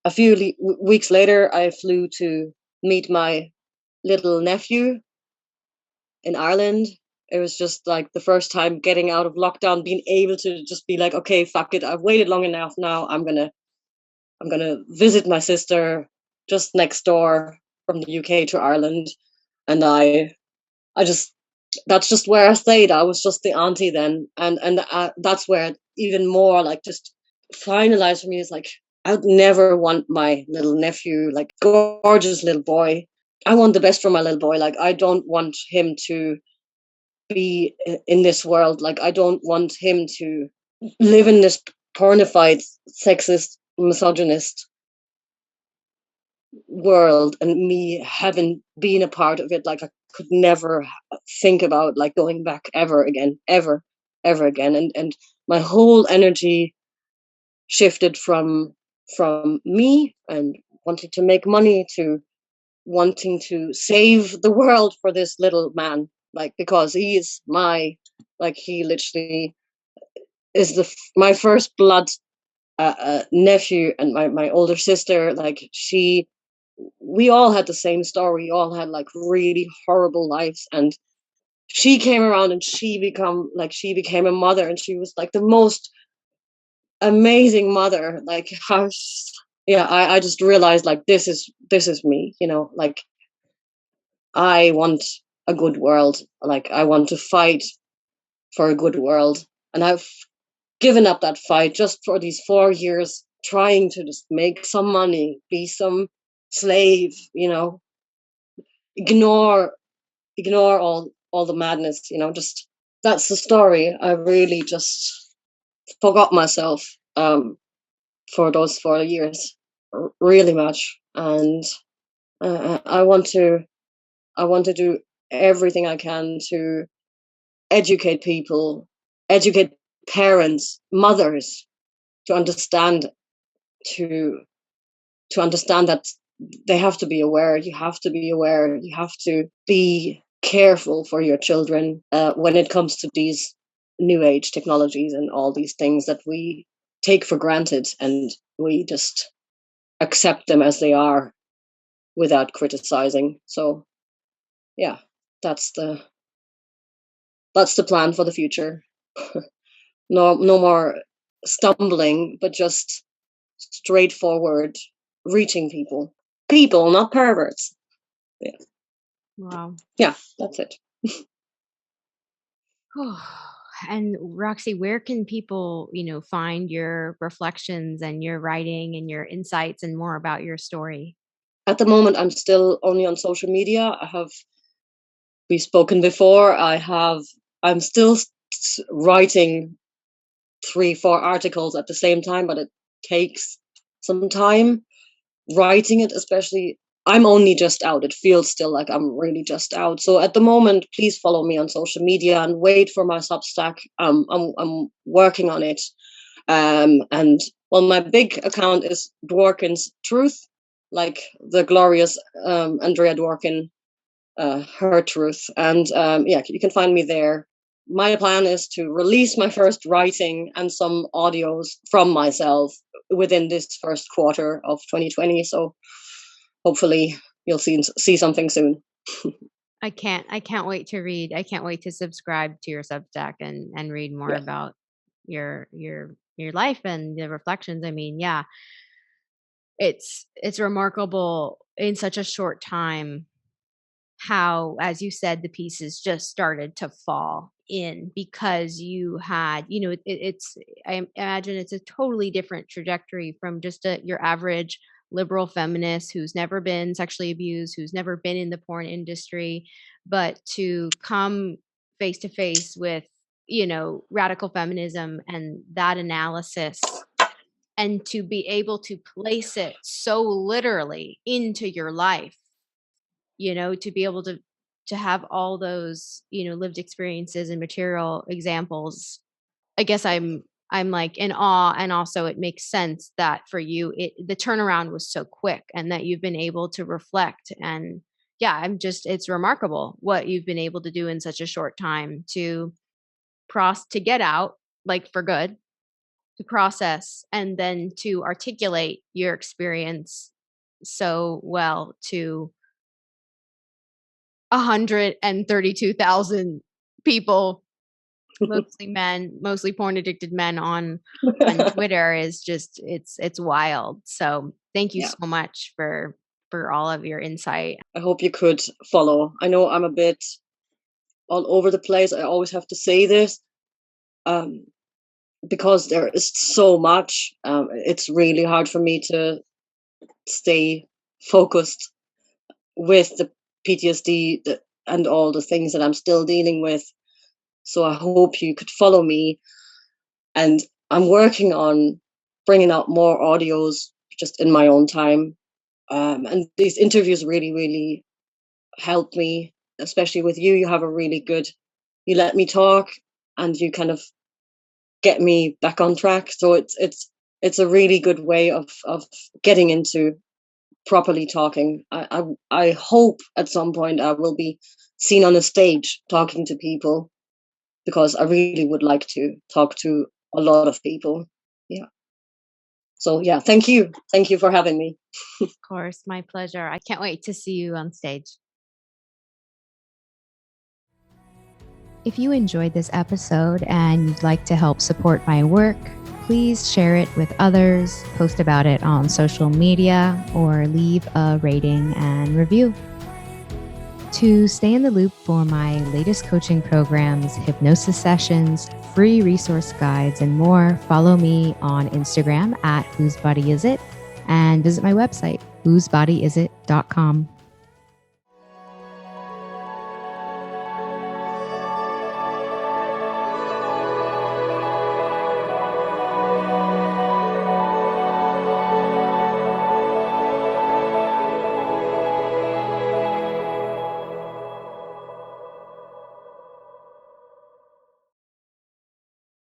Speaker 2: a few weeks later, I flew to meet my little nephew in Ireland. It was just like the first time getting out of lockdown, being able to just be like, okay, fuck it, I've waited long enough. Now I'm gonna visit my sister just next door from the UK to Ireland, and I just that's just where I stayed. I was just the auntie then, and that's where even more like just finalized for me is like I would never want my little nephew, like gorgeous little boy. I want the best for my little boy. Like I don't want him to be in this world. Like I don't want him to live in this pornified, sexist, misogynist world, and me having been a part of it. Like I could never think about like going back ever again, ever again. And my whole energy shifted from me and wanting to make money to wanting to save the world for this little man, like because he's my, like he literally is my first blood nephew, and my older sister, like we all had the same story. We all had like really horrible lives, and she came around and she became a mother, and she was like the most amazing mother. Like how, yeah, I just realized like this is me, like I want a good world. Like I want to fight for a good world, and I've given up that fight just for these 4 years, trying to just make some money, be some slave, ignore all the madness, just that's the story. I really just forgot myself for those 4 years really much, and I want to do everything I can to educate people, educate parents, mothers, to understand to to understand that they have to be aware. You have to be aware. You have to be careful for your children when it comes to these new age technologies and all these things that we take for granted, and we just accept them as they are without criticizing. So yeah, that's the plan for the future. No more stumbling, but just straightforward, reaching people, not perverts. Yeah,
Speaker 1: Wow.
Speaker 2: yeah, that's it.
Speaker 1: And Roxy, where can people, find your reflections and your writing and your insights and more about your story?
Speaker 2: At the moment, I'm still only on social media. We've spoken before. I'm still writing 3, 4 articles at the same time, but it takes some time writing it, especially. I'm only just out. It feels still like I'm really just out. So at the moment, please follow me on social media and wait for my Substack. I'm working on it. And well, my big account is Dworkin's Truth, like the glorious Andrea Dworkin, her truth. And yeah, you can find me there. My plan is to release my first writing and some audios from myself within this first quarter of 2020. So hopefully you'll see something soon.
Speaker 1: I can't wait to read. I can't wait to subscribe to your Substack and read more
Speaker 2: Yeah.
Speaker 1: about your life and the reflections. I mean, yeah, it's remarkable in such a short time how, as you said, the pieces just started to fall in because you had, I imagine it's a totally different trajectory from just your average liberal feminist who's never been sexually abused, who's never been in the porn industry, but to come face to face with, radical feminism and that analysis, and to be able to place it so literally into your life, to be able to have all those, lived experiences and material examples. I guess I'm like in awe, and also it makes sense that for you the turnaround was so quick and that you've been able to reflect. And yeah, it's remarkable what you've been able to do in such a short time to get out, like for good, to process, and then to articulate your experience so well to 132,000 people, mostly men, mostly porn addicted men on Twitter is just it's wild. So thank you
Speaker 2: Yeah.
Speaker 1: so much for all of your insight.
Speaker 2: I hope you could follow. I know I'm a bit all over the place. I always have to say this because there is so much. It's really hard for me to stay focused with the PTSD and all the things that I'm still dealing with. So I hope you could follow me. And I'm working on bringing out more audios just in my own time. And these interviews really, really help me, especially with you. You have a really good, you let me talk and you kind of get me back on track. So it's a really good way of getting into properly talking. I hope at some point I will be seen on a stage talking to people, because I really would like to talk to a lot of people. Yeah. So yeah, thank you. Thank you for having me.
Speaker 1: Of course, my pleasure. I can't wait to see you on stage. If you enjoyed this episode and you'd like to help support my work, please share it with others, post about it on social media, or leave a rating and review. To stay in the loop for my latest coaching programs, hypnosis sessions, free resource guides, and more, follow me on Instagram at whosebodyisit and visit my website, whosebodyisit.com.